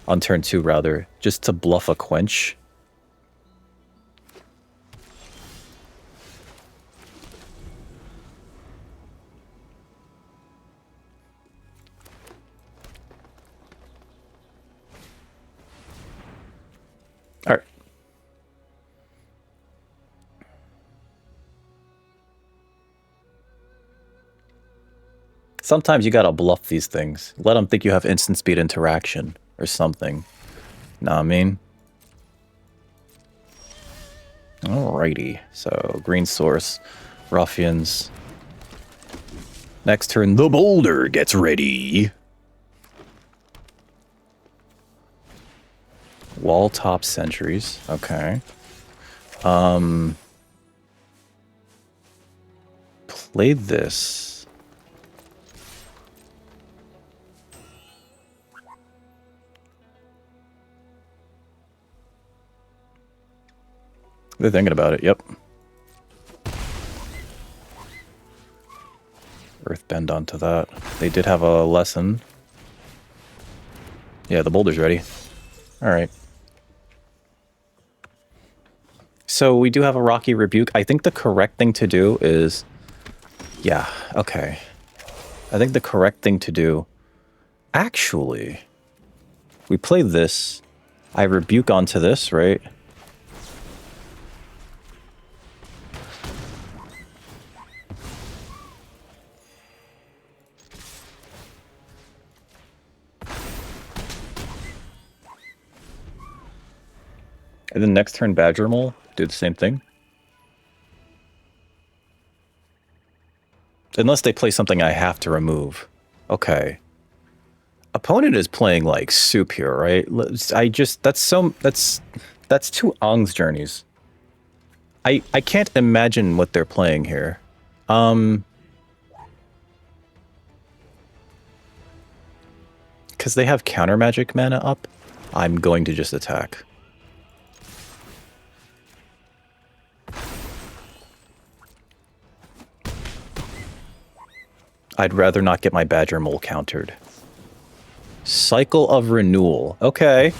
on turn 2, rather. Just to bluff a Quench. Alright. Sometimes you gotta bluff these things. Let them think you have instant speed interaction or something. Know what I mean? Alrighty. So, green source, ruffians. Next turn, the boulder gets ready. Wall top sentries. Okay. Play this. They're thinking about it, yep. Earthbend onto that. They did have a lesson. Yeah, the boulder's ready. Alright. So we do have a Rocky Rebuke. I think the correct thing to do is... Yeah, okay. I think the correct thing to do... Actually... We play this. I Rebuke onto this, right? And then next turn, Badger Mole, do the same thing. Unless they play something I have to remove. Okay. Opponent is playing like soup here, right? That's two Aang's journeys. I can't imagine what they're playing here. Because they have counter magic mana up, I'm going to just attack. I'd rather not get my Badger Mole countered. Cycle of Renewal. Okay.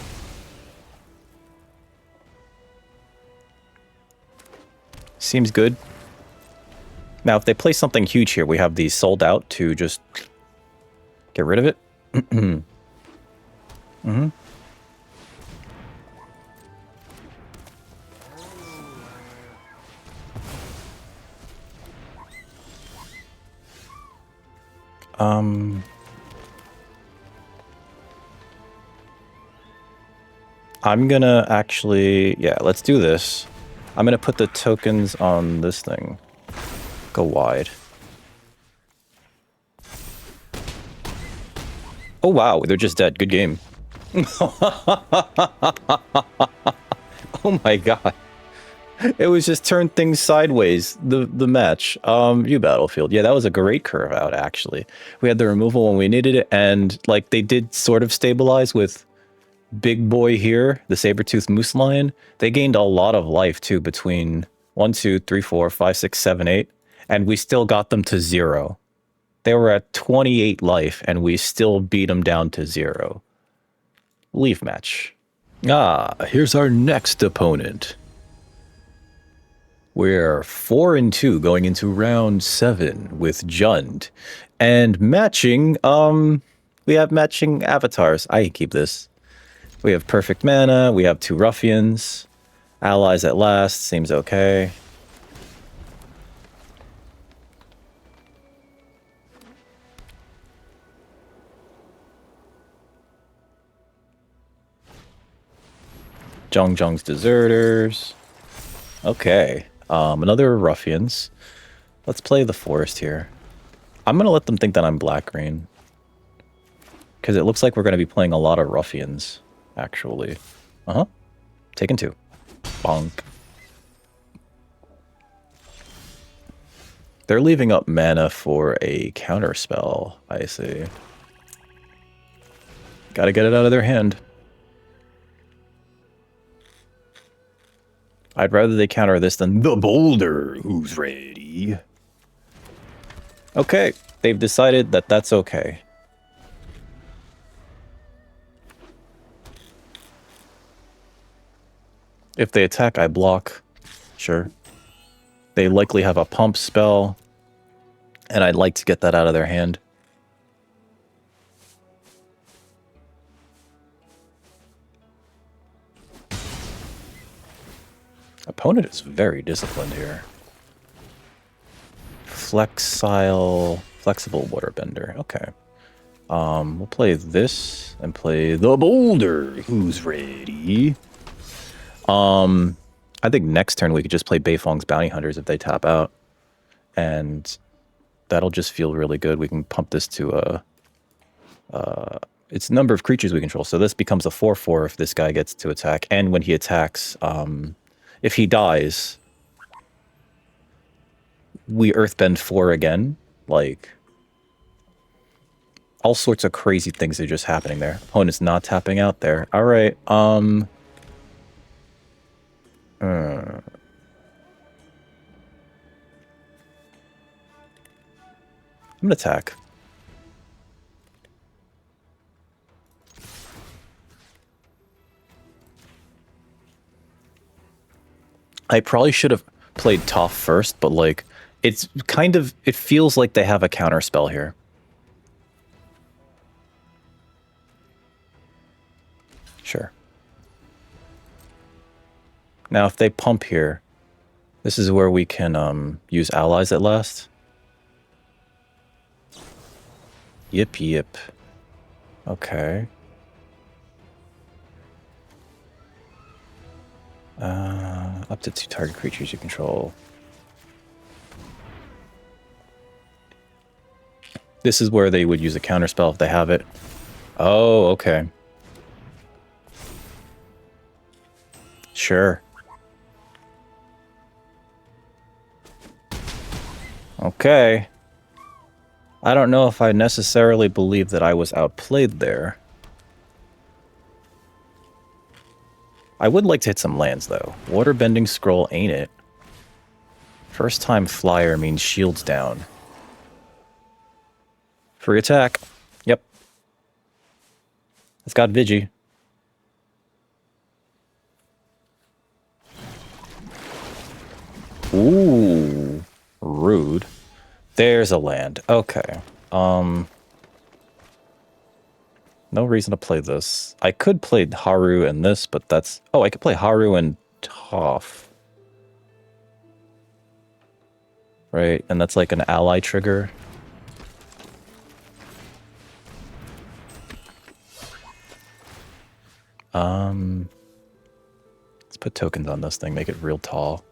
Seems good. Now, if they play something huge here, we have these sold out to just get rid of it. Mm-hmm. I'm gonna actually, yeah, let's do this. I'm gonna put the tokens on this thing. Go wide. Oh wow, they're just dead. Good game. Oh my god. It was just turn things sideways, the match. You Battlefield. Yeah, that was a great curve out, actually. We had the removal when we needed it, and like they did sort of stabilize with Big Boy here, the saber-toothed moose lion. They gained a lot of life too between 1, 2, 3, 4, 5, 6, 7, 8, and we still got them to 0. They were at 28 life, and we still beat them down to 0. Leaf match. Ah, here's our next opponent. We're 4-2 going into round 7 with Jund. And matching, we have matching avatars. I can keep this. We have perfect mana, we have 2 ruffians. Allies at last, seems okay. Zhong's deserters. Okay. Another ruffians. Let's play the forest here. I'm gonna let them think that I'm black-green. Because it looks like we're gonna be playing a lot of ruffians, actually. Uh-huh. Taken 2. Bonk. They're leaving up mana for a counter spell, I see. Gotta get it out of their hand. I'd rather they counter this than the boulder who's ready. Okay, they've decided that that's okay. If they attack, I block. Sure. They likely have a pump spell, and I'd like to get that out of their hand. Opponent is very disciplined here. Flexible waterbender. Okay. We'll play this and play the boulder who's ready. I think next turn we could just play Beifong's Bounty Hunters if they tap out. And that'll just feel really good. We can pump this to it's number of creatures we control. So this becomes a 4/4 if this guy gets to attack. And when he attacks, if he dies, we Earthbend 4 again. Like, all sorts of crazy things are just happening there. Opponent's not tapping out there. All right. I'm gonna attack. I probably should have played Toph first, but like, it's kind of, it feels like they have a counter spell here. Sure. Now, if they pump here, this is where we can use allies at last. Yip. Okay. Up to 2 target creatures you control. This is where they would use a counterspell if they have it. Oh, okay. Sure. Okay. I don't know if I necessarily believe that I was outplayed there. I would like to hit some lands, though. Waterbending Scroll ain't it. First time flyer means shields down. Free attack. Yep. It's got Vigi. Ooh. Rude. There's a land. Okay. No reason to play this. I could play Haru and this, but that's... Oh, I could play Haru and Toph. Right, and that's like an ally trigger. Let's put tokens on this thing, make it real tall.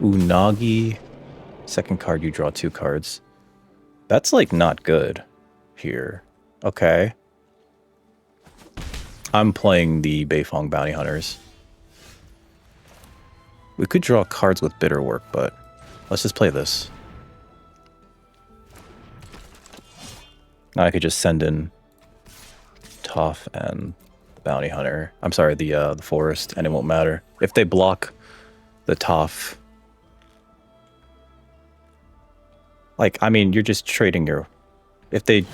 Unagi. Second card, you draw 2 cards. That's, like, not good here. Okay. I'm playing the Beifong Bounty Hunters. We could draw cards with bitter work, but let's just play this. Now I could just send in Toph and the Bounty Hunter. I'm sorry, the Forest, and it won't matter. If they block the Toph... Like, I mean, you're just trading your... If they...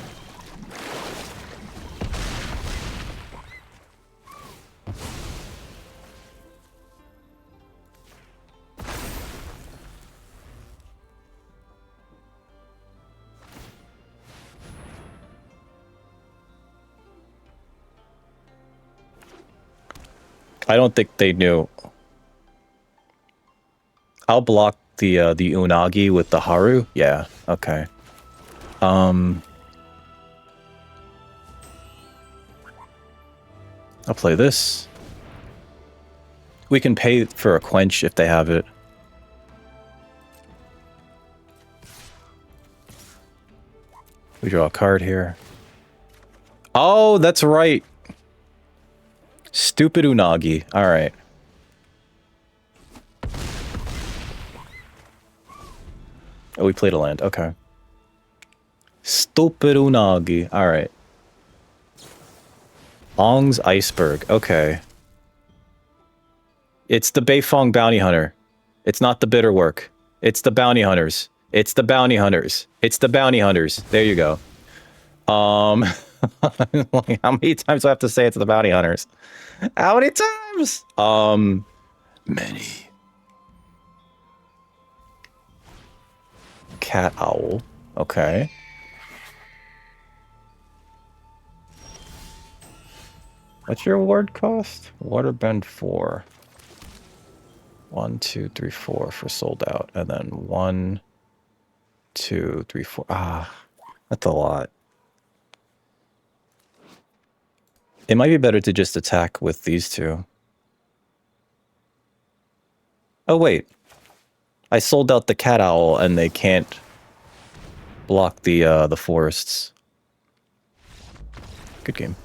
I don't think they knew. I'll block the Unagi with the Haru. Yeah, okay. I'll play this. We can pay for a quench if they have it. We draw a card here. Oh, that's right. Stupid Unagi. All right. Oh, we played a land. Okay. Stupid Unagi. All right. Aang's Iceberg. Okay. It's the Beifong Bounty Hunter. It's not the bitter work. It's the Bounty Hunters. It's the Bounty Hunters. It's the Bounty Hunters. There you go. Like, how many times do I have to say it's the Bounty Hunters? How many times? Many. Cat Owl. Okay. What's your ward cost? Waterbend 4. 1, 2, 3, 4 for sold out. And then 1, 2, 3, 4. Ah, that's a lot. It might be better to just attack with these two. Oh, wait. I sold out the Cat Owl and they can't block the forests. Good game.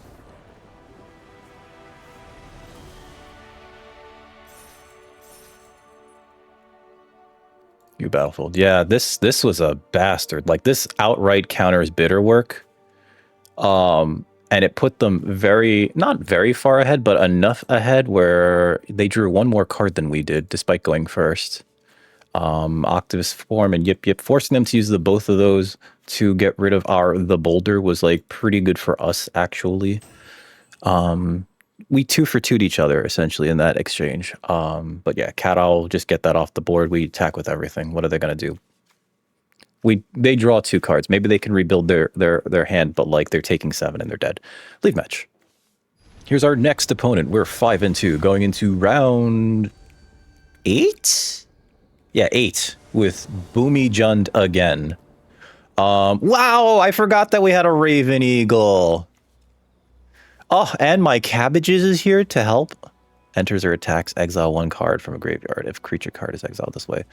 You Battlefield. Yeah, this was a bastard. Like, this outright counters bitter work. And it put them not very far ahead, but enough ahead where they drew one more card than we did, despite going first. Octavus Form and Yip Yip, forcing them to use both of those to get rid of the boulder was like pretty good for us, actually. We 2-for-2'd each other essentially in that exchange. But yeah, Cat Owl, just get that off the board. We attack with everything. What are they gonna do? They draw 2 cards. Maybe they can rebuild their hand, but like they're taking 7 and they're dead. Leave match. Here's our next opponent. We're 5-2 going into round 8. Yeah, 8. with BUMI-JUND again. Wow, I forgot that we had a Raven Eagle. Oh, and my Cabbages is here to help. Enters or attacks, exile 1 card from a graveyard if creature card is exiled this way.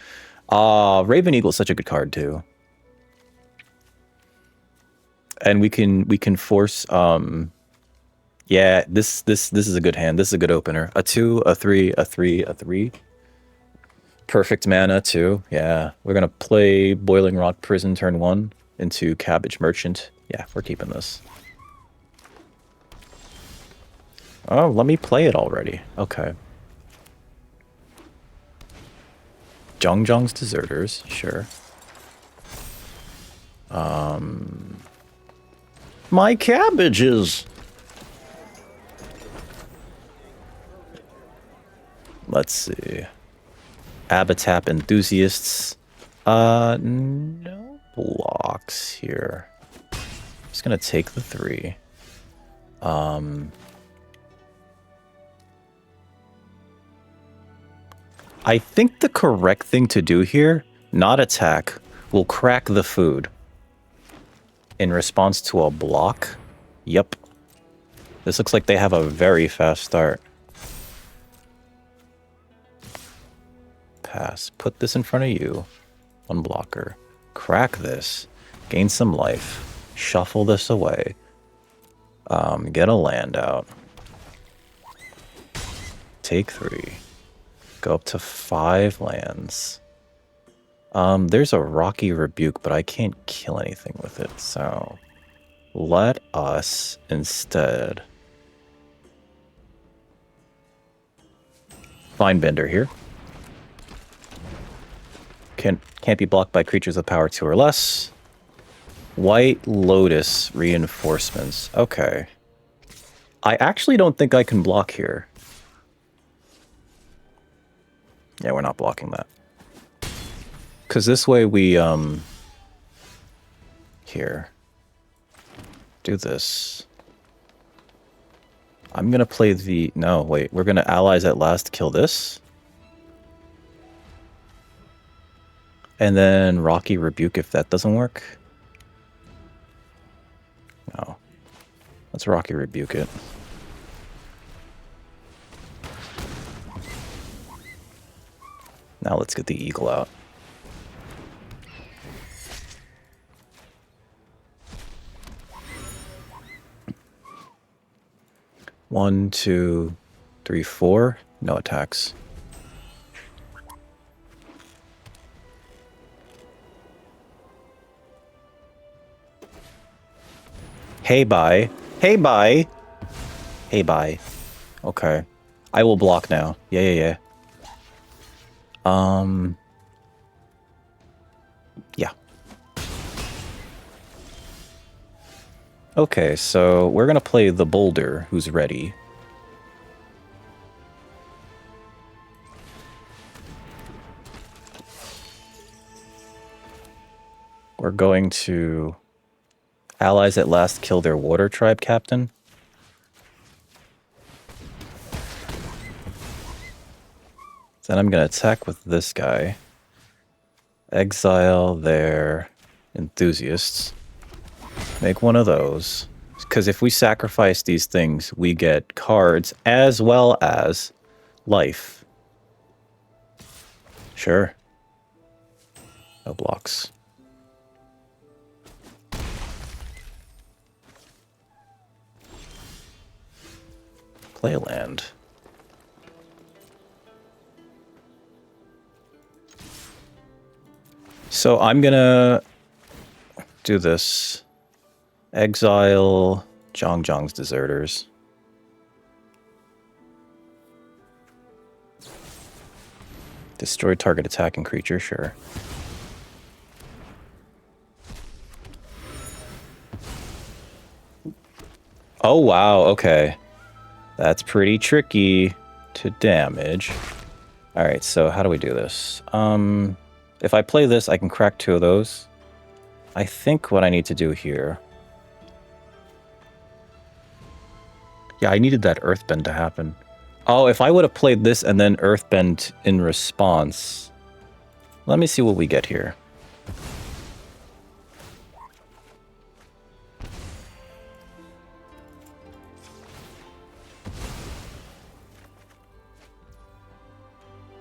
Raven Eagle is such a good card too. And we can force yeah, this is a good hand. This is a good opener. A 2, a 3, a 3, a 3. Perfect mana too. Yeah. We're gonna play Boiling Rock Prison turn 1 into Cabbage Merchant. Yeah, we're keeping this. Oh, let me play it already. Okay. Zhong's Deserters, sure. My Cabbages! Let's see. Abatap Enthusiasts. No blocks here. Just gonna take the 3. I think the correct thing to do here, not attack, will crack the food. In response to a block? Yep. This looks like they have a very fast start. Pass. Put this in front of you. 1 blocker. Crack this. Gain some life. Shuffle this away. Get a land out. Take 3. Go up to 5 lands. There's a Rocky Rebuke, but I can't kill anything with it, so let us instead Vine-Bender here. Can't be blocked by creatures with power 2 or less. White Lotus Reinforcements. Okay. I actually don't think I can block here. Yeah, we're not blocking that. Because this way we, here. Do this. I'm going to play the... No, wait. We're going to Allies at Last kill this. And then Rocky Rebuke if that doesn't work. No. Let's Rocky Rebuke it. Now let's get the Eagle out. One, 2, 3, 4. No attacks. Hey, bye. Hey, bye. Hey, bye. Okay. I will block now. Yeah. Yeah. Okay, so we're gonna play the Boulder, who's ready. We're going to Allies at Last kill their Water Tribe captain. Then I'm gonna attack with this guy. Exile their Enthusiasts. Make one of those. Because if we sacrifice these things, we get cards as well as life. Sure. No blocks. Play a land. So I'm gonna do this. Exile Zhong's Deserters. Destroy target attacking creature, sure. Oh wow, okay. That's pretty tricky to damage. Alright, so how do we do this? If I play this, I can crack 2 of those. I think what I need to do here... Yeah, I needed that Earthbend to happen. Oh, if I would have played this and then Earthbend in response... Let me see what we get here.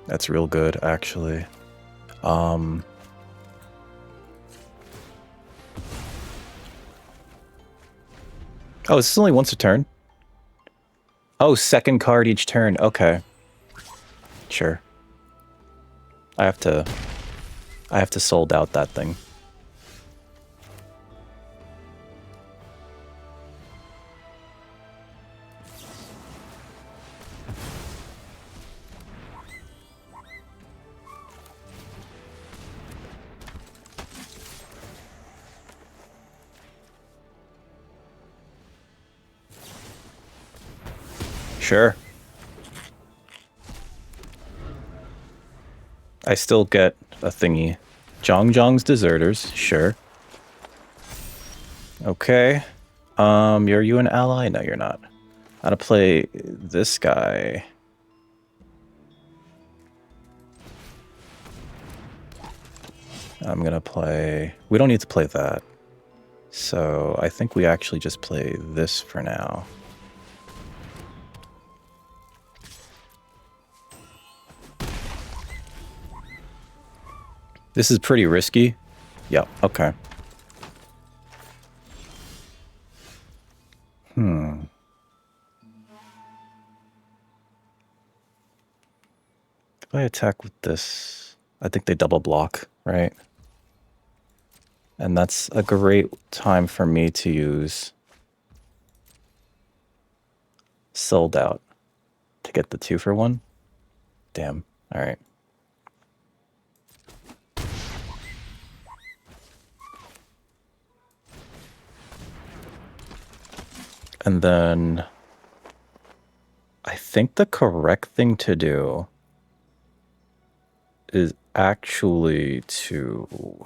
That's real good, actually. Oh, this is only once a turn? Oh, second card each turn. Okay. Sure. I have to sold out that thing. Sure. I still get a thingy. Zhang's Deserters, sure. Okay. Are you an ally? No, you're not. How to play this guy? I'm gonna play... We don't need to play that. So I think we actually just play this for now. This is pretty risky. Yep, okay. If I attack with this, I think they double block, right? And that's a great time for me to use Sold Out to get the 2-for-1. Damn, all right. And then I think the correct thing to do is actually to...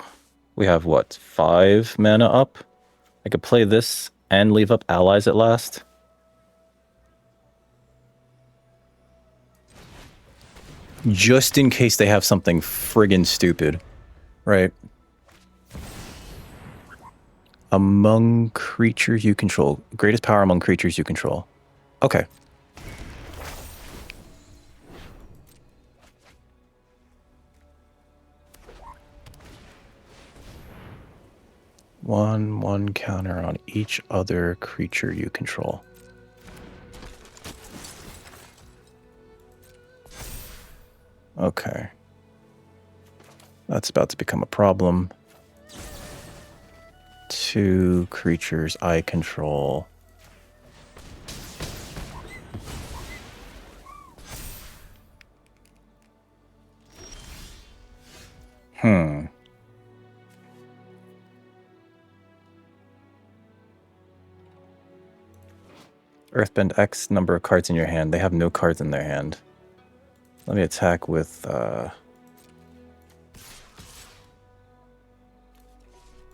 We have, what, 5 mana up? I could play this and leave up allies at last. Just in case they have something friggin' stupid. Right. Among creatures you control. Greatest power among creatures you control. Okay. One counter on each other creature you control. Okay. That's about to become a problem. 2 creatures I control. Earthbend X number of cards in your hand. They have no cards in their hand. Let me attack with... What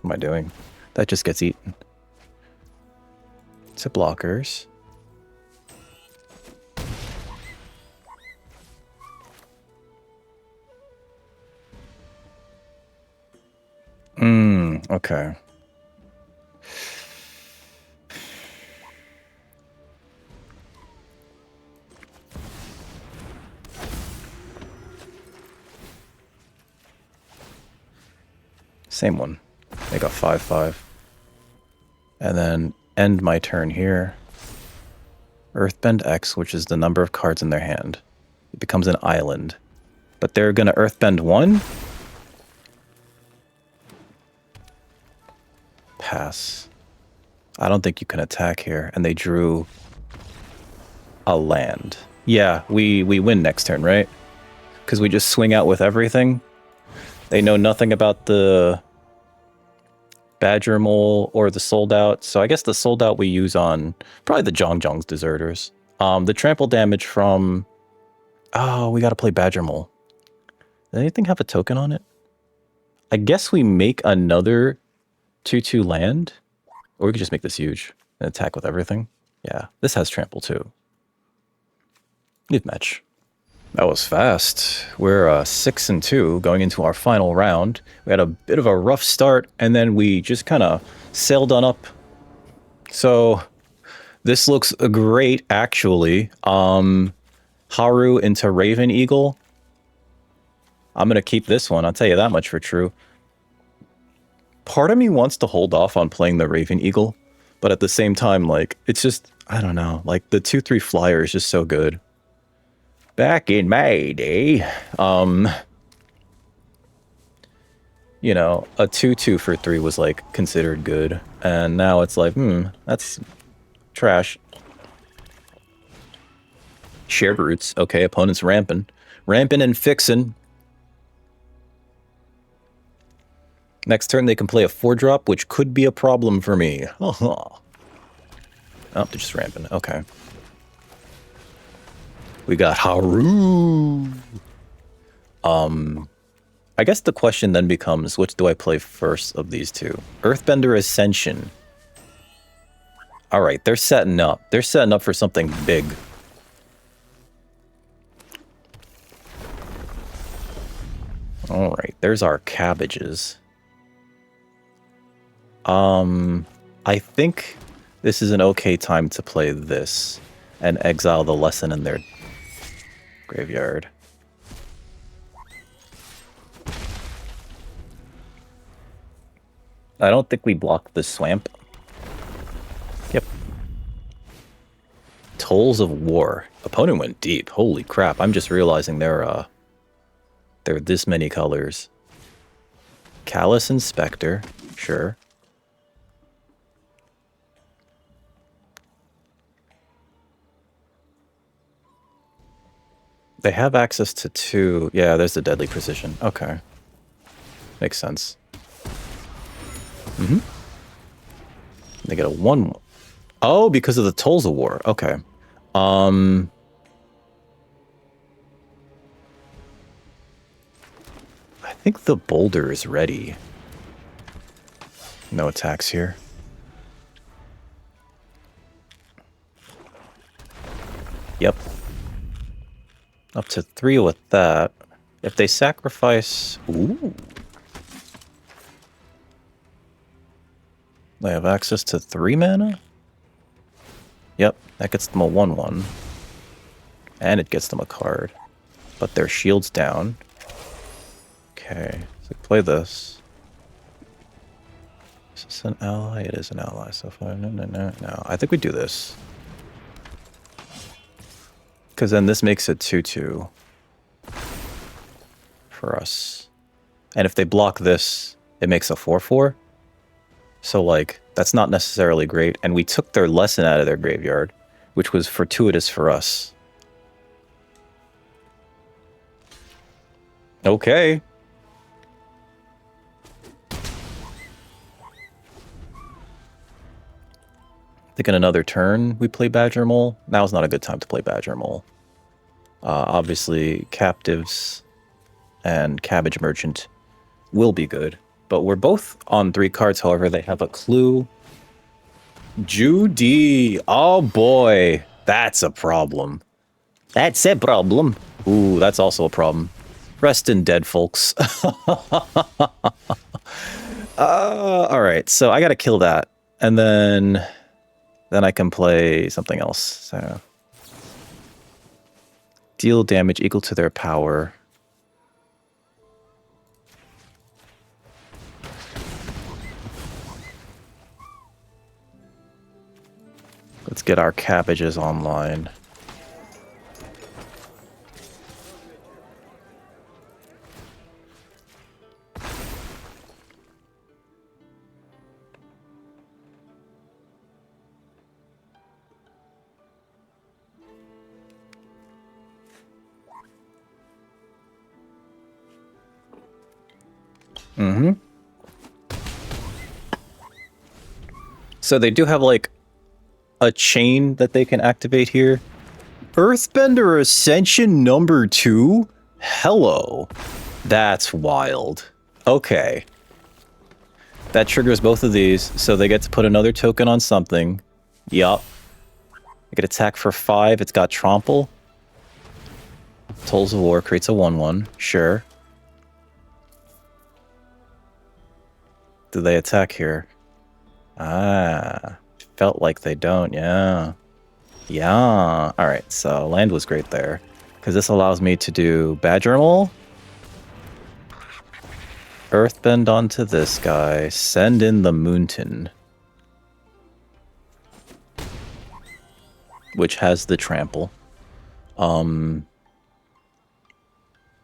am I doing? That just gets eaten. To blockers. Okay. Same one. Make a 5/5. And then end my turn here. Earthbend X, which is the number of cards in their hand. It becomes an island. But they're going to Earthbend 1? Pass. I don't think you can attack here. And they drew a land. Yeah, we win next turn, right? Because we just swing out with everything. They know nothing about the Badger Mole or the Sold Out. So I guess the Sold Out we use on probably the Zhang's Deserters. The trample damage from... Oh, we got to play Badger Mole. Does anything have a token on it? I guess we make another 2/2 land. Or we could just make this huge and attack with everything. Yeah, this has trample too. Leave match. That was fast. We're 6-2 going into our final round. We had a bit of a rough start, and then we just kind of sailed on up. So this looks great, actually. Haru into Raven Eagle. I'm going to keep this one. I'll tell you that much for true. Part of me wants to hold off on playing the Raven Eagle, but at the same time, like, it's just, I don't know, like, the 2/3 flyer is just so good. Back in my day, you know, a 2/2 for 3 was, like, considered good, and now it's like, that's trash. Shared roots. Okay, opponent's ramping. Ramping and fixing. Next turn, they can play a 4-drop, which could be a problem for me. Oh, they're just ramping. Okay. We got Haru. I guess the question then becomes, which do I play first of these two? Earthbender Ascension. All right, they're setting up. They're setting up for something big. All right, there's our cabbages. I think this is an okay time to play this and exile the lesson in their graveyard. I don't think we blocked the swamp. Yep. Tolls of War. Opponent went deep. Holy crap. I'm just realizing there are this many colors. Callous Inspector. Sure. They have access to 2. Yeah, there's the Deadly Precision. Okay. Makes sense. They get a 1. Oh, because of the Tolls of War. Okay. I think the Boulder is ready. No attacks here. Yep. Up to 3 with that. If they sacrifice... Ooh. They have access to 3 mana? Yep, that gets them a 1/1. And it gets them a card. But their shield's down. Okay, so play this. Is this an ally? It is an ally so far. No. I think we do this. Because then this makes it 2/2 for us. And if they block this, it makes a 4/4. So, like, that's not necessarily great. And we took their lesson out of their graveyard, which was fortuitous for us. Okay. I think in another turn we play Badger Mole. Now's not a good time to play Badger Mole. Obviously, Captives and Cabbage Merchant will be good. But we're both on 3 cards, however, they have a clue. Judy! Oh boy! That's a problem. That's a problem. Ooh, that's also a problem. Rest in dead, folks. Alright, so I gotta kill that. And then I can play something else. So deal damage equal to their power. Let's get our cabbages online. So they do have, like, a chain that they can activate here. Earthbender Ascension number 2? Hello. That's wild. Okay. That triggers both of these, so they get to put another token on something. Yup. They get attack for 5. It's got Trample. Tolls of War creates a 1/1. Sure. Do they attack here? Ah, felt like they don't, yeah. Yeah. Alright, so land was great there. Because this allows me to do Badger Mole, Earthbend onto this guy, send in the Moonton, which has the trample.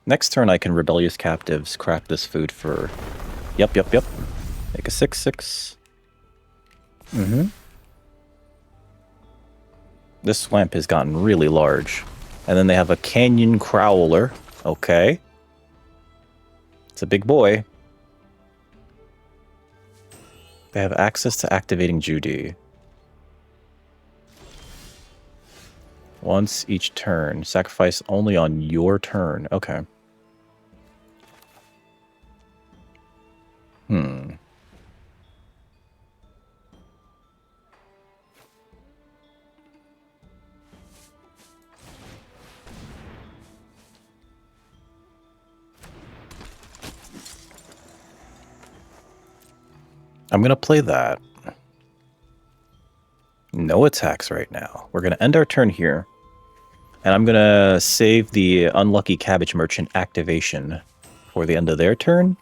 Next turn I can Rebellious Captives, craft this food for... Yep. Make a 6/6. This swamp has gotten really large. And then they have a Canyon Crowler. Okay. It's a big boy. They have access to activating Judy. Once each turn. Sacrifice only on your turn. Okay. I'm going to play that. No attacks right now. We're going to end our turn here. And I'm going to save the Unlucky Cabbage Merchant activation for the end of their turn.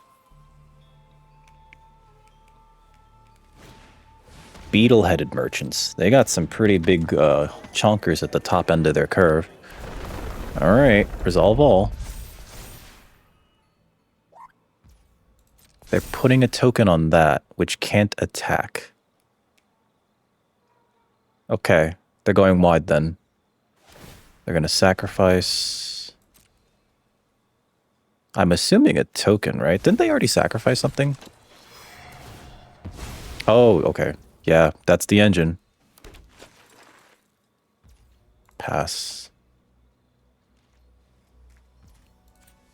Beetle-headed merchants. They got some pretty big chonkers at the top end of their curve. Alright, resolve all. They're putting a token on that, which can't attack. Okay, they're going wide then. They're going to sacrifice... I'm assuming a token, right? Didn't they already sacrifice something? Oh, okay. Yeah, that's the engine. Pass.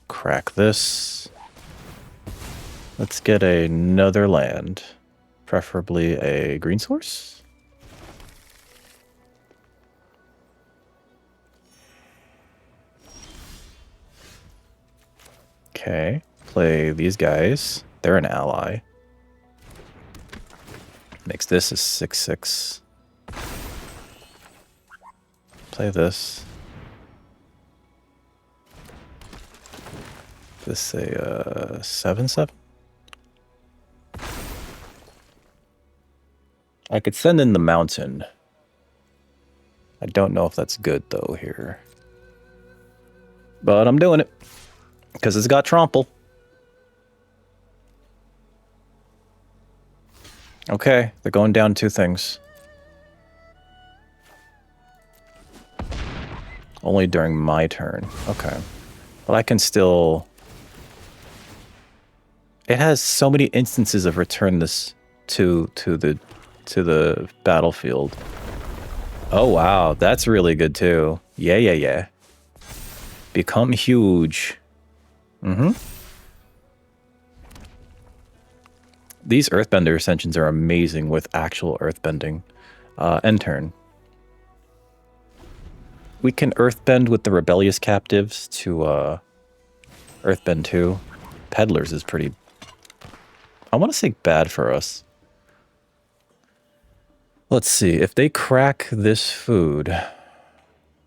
Crack this. Let's get another land. Preferably a green source. Okay. Play these guys. They're an ally. Makes this a 6/6. Play this. This a 7/7. I could send in the mountain. I don't know if that's good though here. But I'm doing it. Because it's got trample. Okay, they're going down 2 things. Only during my turn. Okay. But I can still... It has so many instances of return this to the battlefield. Oh wow, that's really good too. Yeah. Become huge. These Earthbender Ascensions are amazing with actual Earthbending. End turn. We can Earthbend with the Rebellious Captives to Earthbend 2. Peddlers is pretty... I want to say bad for us. Let's see. If they crack this food...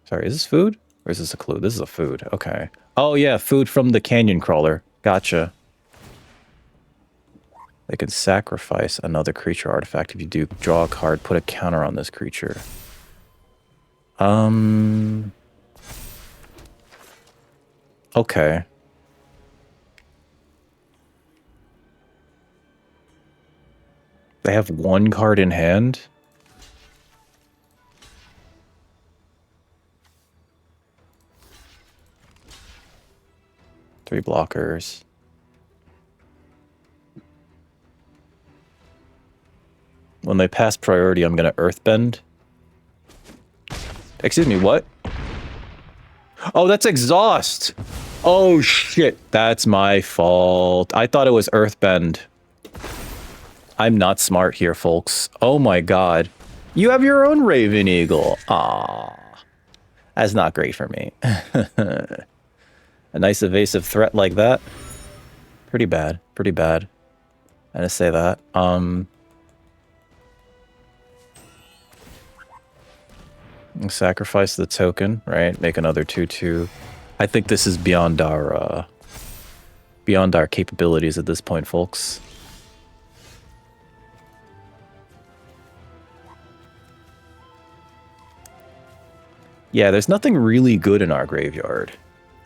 Sorry, is this food? Or is this a clue? This is a food. Okay. Oh yeah, food from the Canyon Crawler. Gotcha. They can sacrifice another creature artifact. If you do, draw a card, put a counter on this creature. Okay. They have 1 card in hand. Three blockers. When they pass priority, I'm going to Earthbend. Excuse me, what? Oh, that's Exhaust! Oh, shit. That's my fault. I thought it was Earthbend. I'm not smart here, folks. Oh my god. You have your own Raven Eagle. Aww. That's not great for me. A nice evasive threat like that. Pretty bad. Pretty bad. I'm gonna say that. Sacrifice the token, right? Make another 2/2. I think this is beyond our capabilities at this point, folks. Yeah, there's nothing really good in our graveyard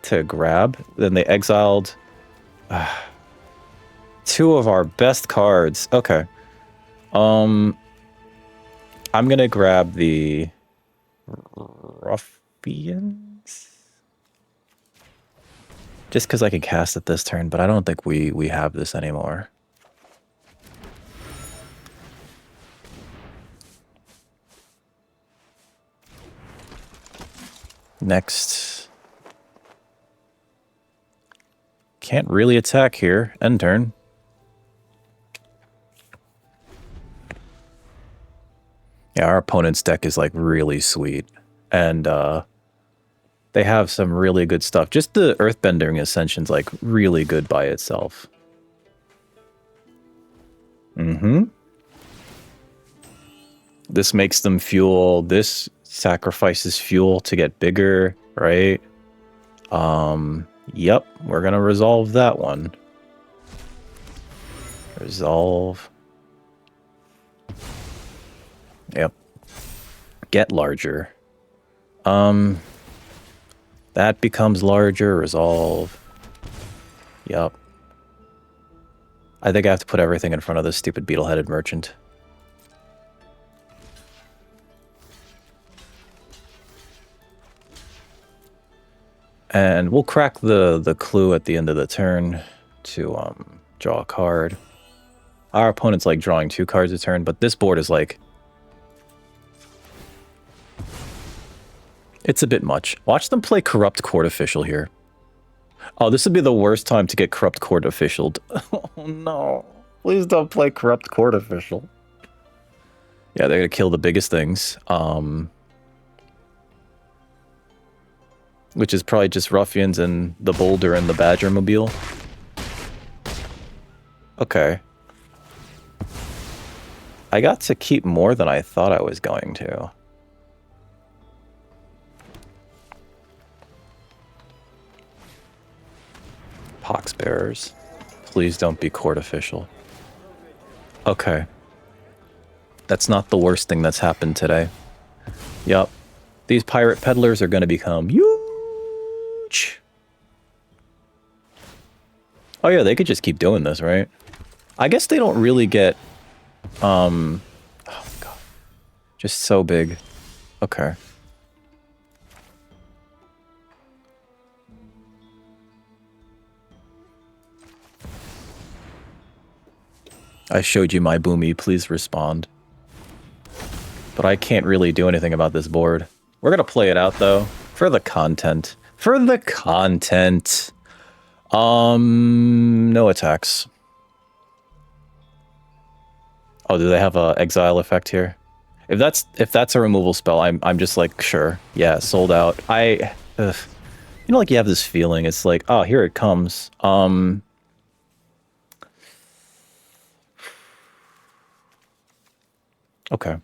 to grab. Then they exiled 2 of our best cards. Okay. I'm gonna grab the Ruffians. Just because I can cast it this turn, but I don't think we have this anymore. Next. Can't really attack here. End turn. Yeah, our opponent's deck is like really sweet. And they have some really good stuff. Just the Earthbending Ascension's like really good by itself. This makes them fuel. This sacrifices fuel to get bigger, right? Yep, we're gonna resolve that one. Resolve. Yep. Get larger. That becomes larger. Resolve. Yep. I think I have to put everything in front of this stupid beetle-headed merchant. And we'll crack the clue at the end of the turn to draw a card. Our opponent's like drawing 2 cards a turn, but this board is like... It's a bit much. Watch them play Corrupt Court Official here. Oh, this would be the worst time to get Corrupt Court Officialed. Oh no. Please don't play Corrupt Court Official. Yeah, they're gonna kill the biggest things. Which is probably just Ruffians and the Boulder and the Badger Mobile. Okay. I got to keep more than I thought I was going to. Poxbearers. Please don't be court official. Okay. That's not the worst thing that's happened today. Yup. These pirate peddlers are going to become huge. Oh yeah, they could just keep doing this, right? I guess they don't really get... Oh my god. Just so big. Okay. I showed you my Boomy, please respond. But I can't really do anything about this board. We're gonna play it out though, for the content. For the content. No attacks. Oh, do they have a exile effect here? If that's a removal spell, I'm just like, sure. Yeah, sold out. You know, like you have this feeling, it's like, oh, here it comes. Okay.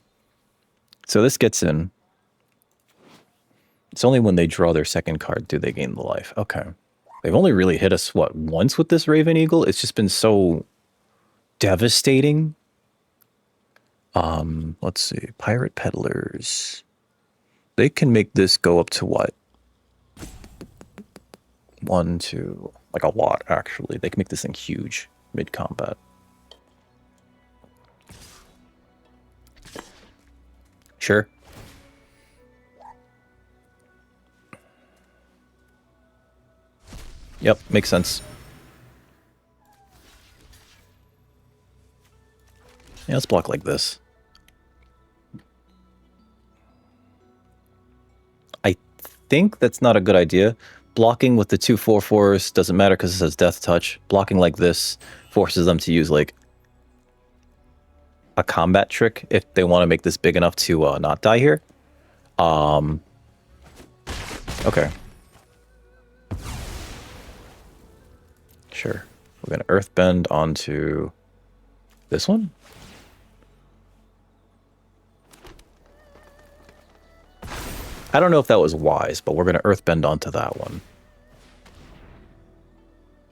So this gets in. It's only when they draw their second card do they gain the life. Okay. They've only really hit us, what, once with this Raven Eagle? It's just been so devastating. Let's see. Pirate Peddlers. They can make this go up to what? 1, 2... Like a lot, actually. They can make this thing huge mid-combat. Sure. Yep, makes sense. Yeah, let's block like this. I think that's not a good idea. Blocking with the 2 4/4s doesn't matter because it says Death Touch. Blocking like this forces them to use like a combat trick if they want to make this big enough to not die here. Okay. Sure. We're gonna earthbend onto this one. I don't know if that was wise, but we're gonna earthbend onto that one.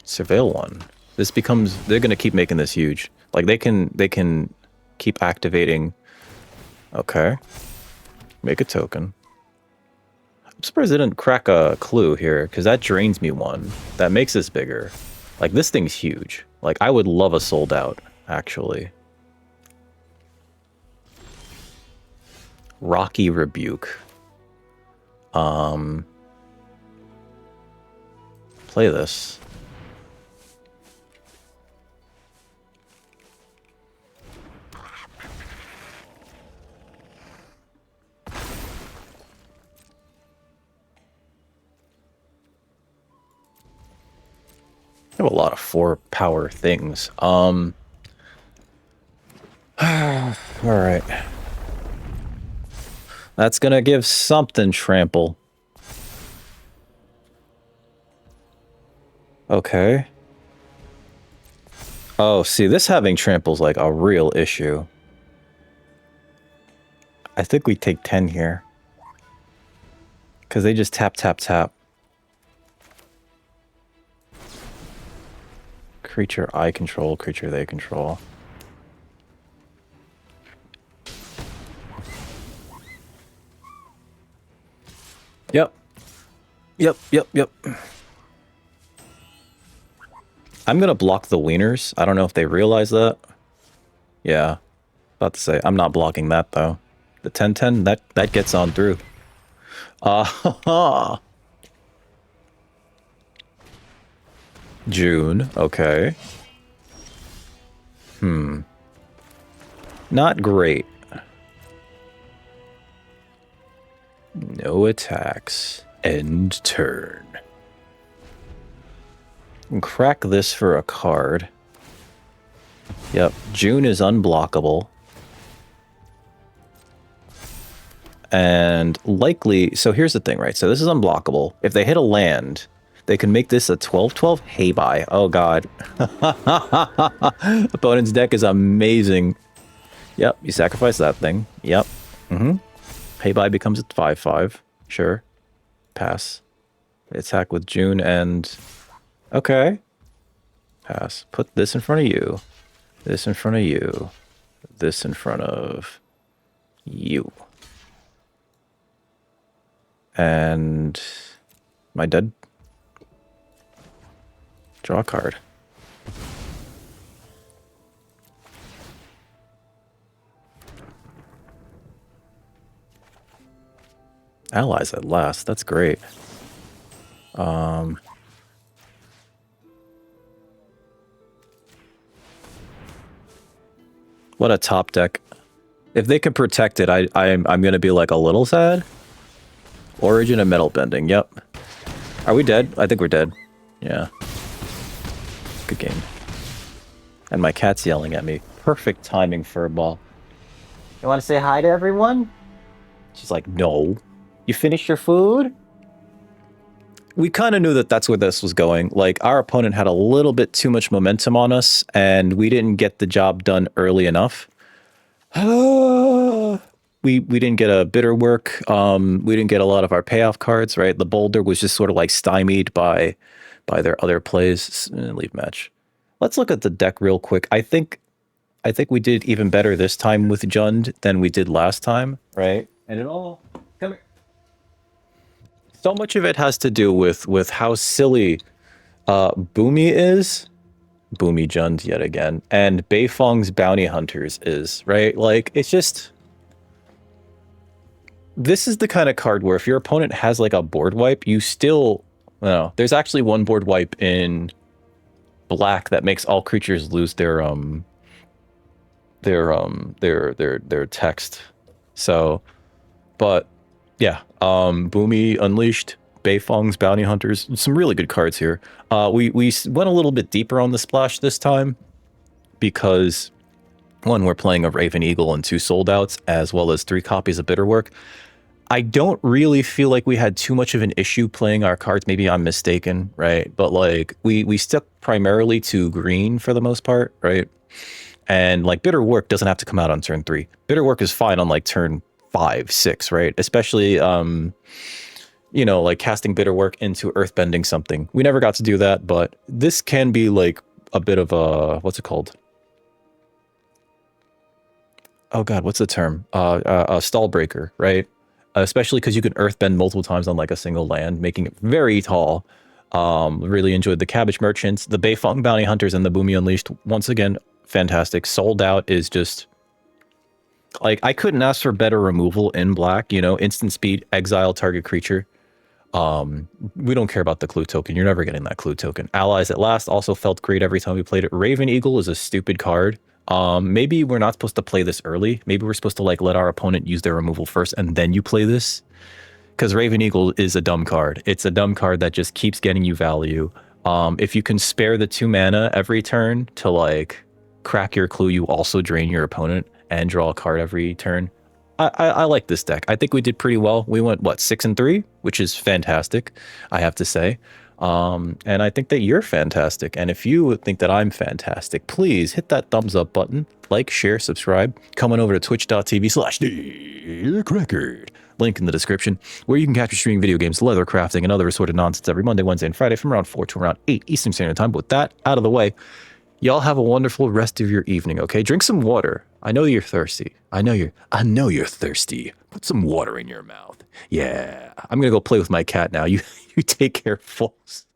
Surveil one. This becomes, they're gonna keep making this huge. Like they can keep activating. Okay. Make a token. I'm surprised they didn't crack a clue here, because that drains me one. That makes this bigger. Like this thing's huge. Like I would love a sold out, actually. Rocky Rebuke. Play this. I have a lot of 4-power things. All right. That's gonna give something trample. Okay. Oh, see, this having trample's like a real issue. I think we take 10 here. Because they just tap, tap, tap. Creature I control, creature they control. Yep. Yep, yep, yep. I'm gonna block the wieners. I don't know if they realize that. Yeah. About to say, I'm not blocking that though. The 10-10, that gets on through. June, okay. Not great. No attacks. End turn. And crack this for a card. Yep, June is unblockable. And likely, so here's the thing, right? So this is unblockable. If they hit a land, they can make this a 12-12. Hey, bye. Oh, God. Opponent's deck is amazing. Yep, you sacrifice that thing. Yep. Hey, bye becomes a 5-5. Sure. Pass. Attack with June and... Okay. Pass. Put this in front of you. This in front of you. This in front of you. And... Am I dead? Draw a card. Allies at last. That's great. What a top deck. If they could protect it, I'm gonna be like a little sad. Origin of Metal Bending. Yep. Are we dead? I think we're dead. Yeah. Good game. And my cat's yelling at me. Perfect timing for a ball. You want to say hi to everyone? She's like, no. You finished your food? We kind of knew that that's where this was going. Like, our opponent had a little bit too much momentum on us, and we didn't get the job done early enough. We didn't get a bitter work. We didn't get a lot of our payoff cards, right? The boulder was just sort of like stymied by their other plays. Leave match. Let's look at the deck real quick. I think we did even better this time with Jund than we did last time, right? And it all... Come here. So much of it has to do with how silly Bumi is. BUMI-JUND yet again. And Beifong's Bounty Hunters is, right? Like, it's just... This is the kind of card where if your opponent has like a board wipe, you still... No, there's actually one board wipe in black that makes all creatures lose their text. So, but yeah, Bumi Unleashed, Beifong's Bounty Hunters, some really good cards here. We went a little bit deeper on the splash this time because one, we're playing a Raven Eagle and 2 sold outs as well as 3 copies of Bitterwork. I don't really feel like we had too much of an issue playing our cards. Maybe I'm mistaken, right? But like we stuck primarily to green for the most part, right? And like Bitter Work doesn't have to come out on turn 3. Bitter Work is fine on like turn 5, 6, right? Especially you know, like casting Bitter Work into earthbending something. We never got to do that, but this can be like a bit of a, what's it called? Oh god, what's the term? A stall breaker, right? Especially because you can earthbend multiple times on like a single land, making it very tall. Really enjoyed the Cabbage Merchants, the Beifong Bounty Hunters, and the Boomy Unleashed. Once again, fantastic. Sold Out is just like I couldn't ask for better removal in black. You know, instant speed, exile target creature. We don't care about the clue token. You're never getting that clue token. Allies at Last also felt great every time we played it. Raven Eagle is a stupid card. Maybe we're not supposed to play this early. Maybe we're supposed to like let our opponent use their removal first and then you play this. Because Raven Eagle is a dumb card. It's a dumb card that just keeps getting you value. If you can spare the 2 mana every turn to like crack your clue, you also drain your opponent and draw a card every turn. I like this deck. I think we did pretty well. We went, what, 6-3, which is fantastic, I have to say. And I think that you're fantastic. And if you think that I'm fantastic, please hit that thumbs up button, like, share, subscribe. Come on over to twitch.tv/DickRecord. Link in the description, where you can catch me streaming video games, leather crafting, and other assorted nonsense every Monday, Wednesday, and Friday from around 4 to around 8 Eastern Standard Time. But with that out of the way, y'all have a wonderful rest of your evening, okay? Drink some water. I know you're thirsty. I know you're thirsty. Put some water in your mouth. Yeah. I'm gonna go play with my cat now. You take care, folks.